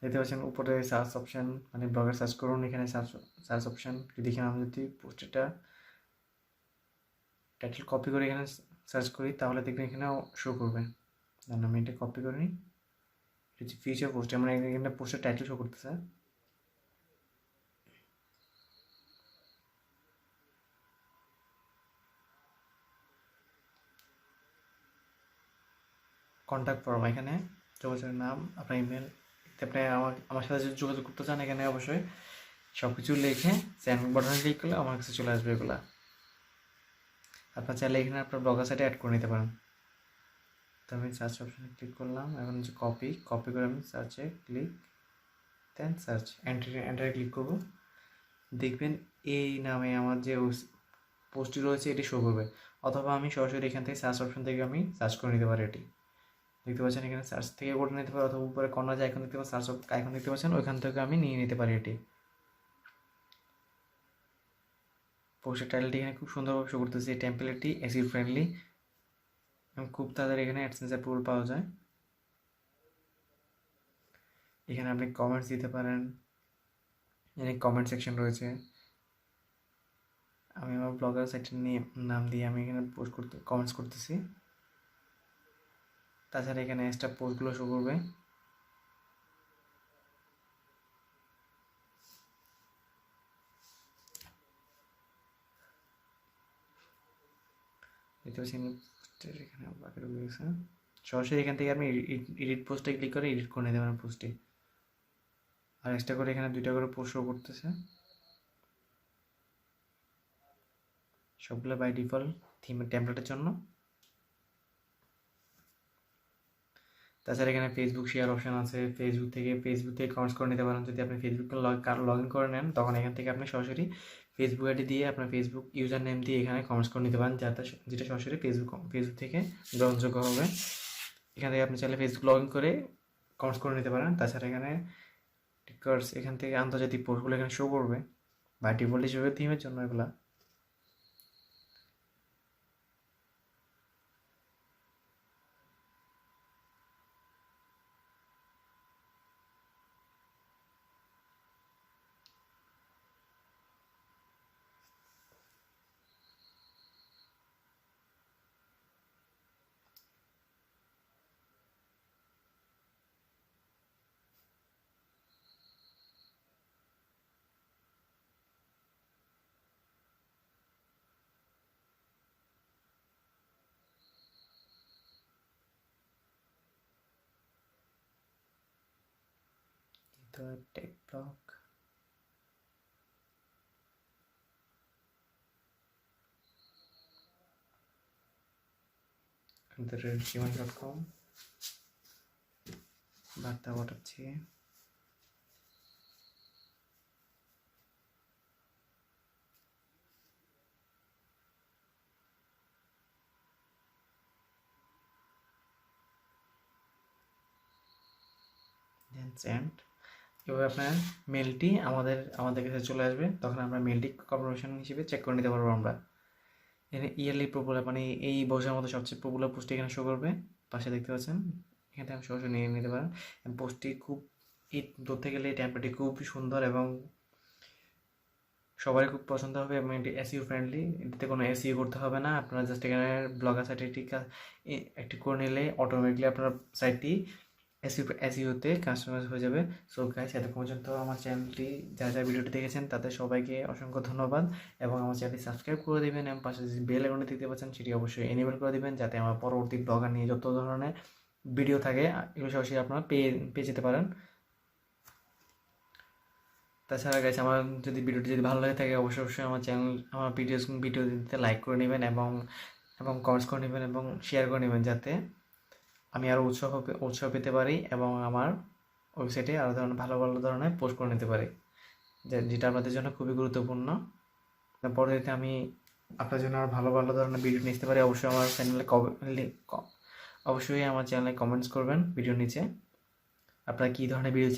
দেখতে পাচ্ছেন উপরে সার্চ অপশান, মানে ব্লগার সার্চ করুন, এখানে সার্চ অপশান। যদি এখানে আমি যদি পোস্টেরটা টাইটেল কপি করে এখানে সার্চ করি, তাহলে দেখবেন এখানেও শো করবে। দেন আমি এটা কপি করে নিই। এটা হচ্ছে ফিউচার পোস্ট, মানে এখানে পোস্টের টাইটেল শো করতেছে। কন্ট্যাক্ট ফর্ম, এখানে যোগাযোগের নাম, আপনার ইমেল, আপনি আমার সাথে যদি যোগাযোগ করতে চান এখানে অবশ্যই সব কিছু লিখে সেন্ড বাটনে ক্লিক করলে আমার কাছে চলে আসবে এগুলা। আপনার চাইলে এখানে আপনার ব্লগার সাইটে অ্যাড করে নিতে পারেন। তো আমি সার্চ অপশানে ক্লিক করলাম, এখন হচ্ছে কপি করে আমি সার্চে ক্লিক, দেন সার্চ, এন্টারে ক্লিক করব। দেখবেন এই নামে আমার যে পোস্টটি রয়েছে এটি শো করবে, অথবা আমি সরাসরি এখান থেকে সার্চ অপশন থেকে আমি সার্চ করে নিতে পারি। এটি দেখতে পাচ্ছেন এখানে সার্চ থেকে করে নিতে পারি, অথবা উপরে কর্নার যে আইকন দেখতে পাচ্ছেন, সার্চ আইকন দেখতে পাচ্ছেন, ওইখান থেকে আমি নিয়ে নিতে পারি। এটি পোস্টের টাইটেলটি এখানে খুব সুন্দরভাবে শো করতেছে। এই টেমপ্লেটটি এসইও ফ্রেন্ডলি এবং খুব তাড়াতাড়ি এখানে অ্যাডসেন্স অ্যাপ্রুভাল পাওয়া যায়। এখানে আপনি কমেন্টস দিতে পারেন, এখানে কমেন্ট সেকশন রয়েছে। আমি আমার ব্লগার সাইটের নাম দিয়ে আমি এখানে কমেন্টস করতেছি। তাছাড়া এখানে এক্সট্রা পোস্টগুলো শো করবে। দেখতে পাচ্ছেন এখানে বাকি রয়ে গেছে। সরাসরি এখান থেকে আপনি এডিট পোস্টে ক্লিক করে এডিট করে নিতে পারেন পোস্টটি। আর এক্সট্রা করে এখানে 2টা করে পোস্ট শো করতেছে, সবগুলো বাই ডিফল্ট থিমের টেমপ্লেটের জন্য। তাছাড়া এখানে ফেসবুক শেয়ার অপশন আছে, ফেসবুক থেকে কমেন্টস করে নিতে পারেন। যদি আপনি ফেসবুকে লগ ইন করে নেন তখন এখান থেকে আপনি সরাসরি ফেসবুক আইডি দিয়ে আপনার ফেসবুক ইউজার নেম দিয়ে এখানে কমেন্টস করে নিতে পারেন, যেটা সরাসরি ফেসবুক থেকে গ্রহণযোগ্য হবে। এখান থেকে আপনি চাইলে ফেসবুক লগ ইন করে কমেন্টস করে নিতে পারেন। তাছাড়া এখানে টিকার্স, এখান থেকে আন্তর্জাতিক পোস্টগুলো এখানে শো করবে বা ডিফল্ট হিসেবে থিমের জন্য এগুলা। তো টেক ব্লগ, gmail.com বার্তা পাঠাচ্ছি। Then send. এভাবে আপনার মেলটি আমাদের কাছে চলে আসবে, তখন আমরা মেলটি কনফার্মেশন হিসেবে চেক করে নিতে পারবো আমরা। এখানে ইয়ারলি পপুলার, মানে এই বছরের মধ্যে সবচেয়ে পপুলার পোস্টটি এখানে শো করবে, পাশে দেখতে পাচ্ছেন। এখান থেকে সরাসরি নিয়ে নিতে পারেন। পোস্টটি খুব ধরতে গেলে এই টেম্পলেটটি খুব সুন্দর এবং সবারই খুব পছন্দ হবে এবং এটি এসইও ফ্রেন্ডলি। এটিতে কোনো এসইও করতে হবে না, আপনারা জাস্ট এখানে ব্লগার সাইটে একটি করে নিলে অটোমেটিকলি আপনার সাইটটি এসইওতে কাস্টমাইজ হয়ে যাবে। সো গাইস, এত পর্যন্ত আমার চ্যানেলটি যারা ভিডিওটি দেখেছেন তাদের সবাইকে অসংখ্য ধন্যবাদ, এবং আমার চ্যানেলটি সাবস্ক্রাইব করে দেবেন এবং পাশে যে বেল আইকনটি দেখতে পাচ্ছেন সেটি অবশ্যই এনেবল করে দেবেন, যাতে আমার পরবর্তী ব্লগার নিয়ে যত ধরনের ভিডিও থাকে এগুলো সরাসরি আপনারা পেয়ে যেতে পারেন। তাছাড়া গাইস, আমার ভিডিওটি যদি ভালো লাগে থাকে অবশ্যই আমার ভিডিও দিতে লাইক করে নেবেন এবং কমেন্টস করে নেবেন এবং শেয়ার করে নেবেন, যাতে আমি আরও উৎসাহ পেতে পারি এবং আমার ওয়েবসাইটে আরও ভালো ধরনের পোস্ট করে নিতে পারি, যেটা আপনাদের জন্য খুবই গুরুত্বপূর্ণ। পরবর্তীতে আমি আপনার জন্য আরও ভালো ধরনের ভিডিও নিতে পারি। অবশ্যই আমার চ্যানেলে কমেন্টস করবেন ভিডিওর নিচে আপনারা কী ধরনের ভিডিও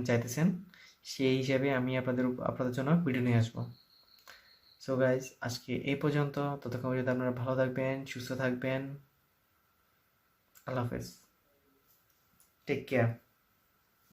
চাইতেছেন, সেই হিসাবে আমি আপনাদের জন্য ভিডিও নিয়ে আসবো। সো গাইজ, আজকে এই পর্যন্ত। ততক্ষণ পর্যন্ত আপনারা ভালো থাকবেন, সুস্থ থাকবেন। আল্লাহ হাফেজ, টেক কেয়ার।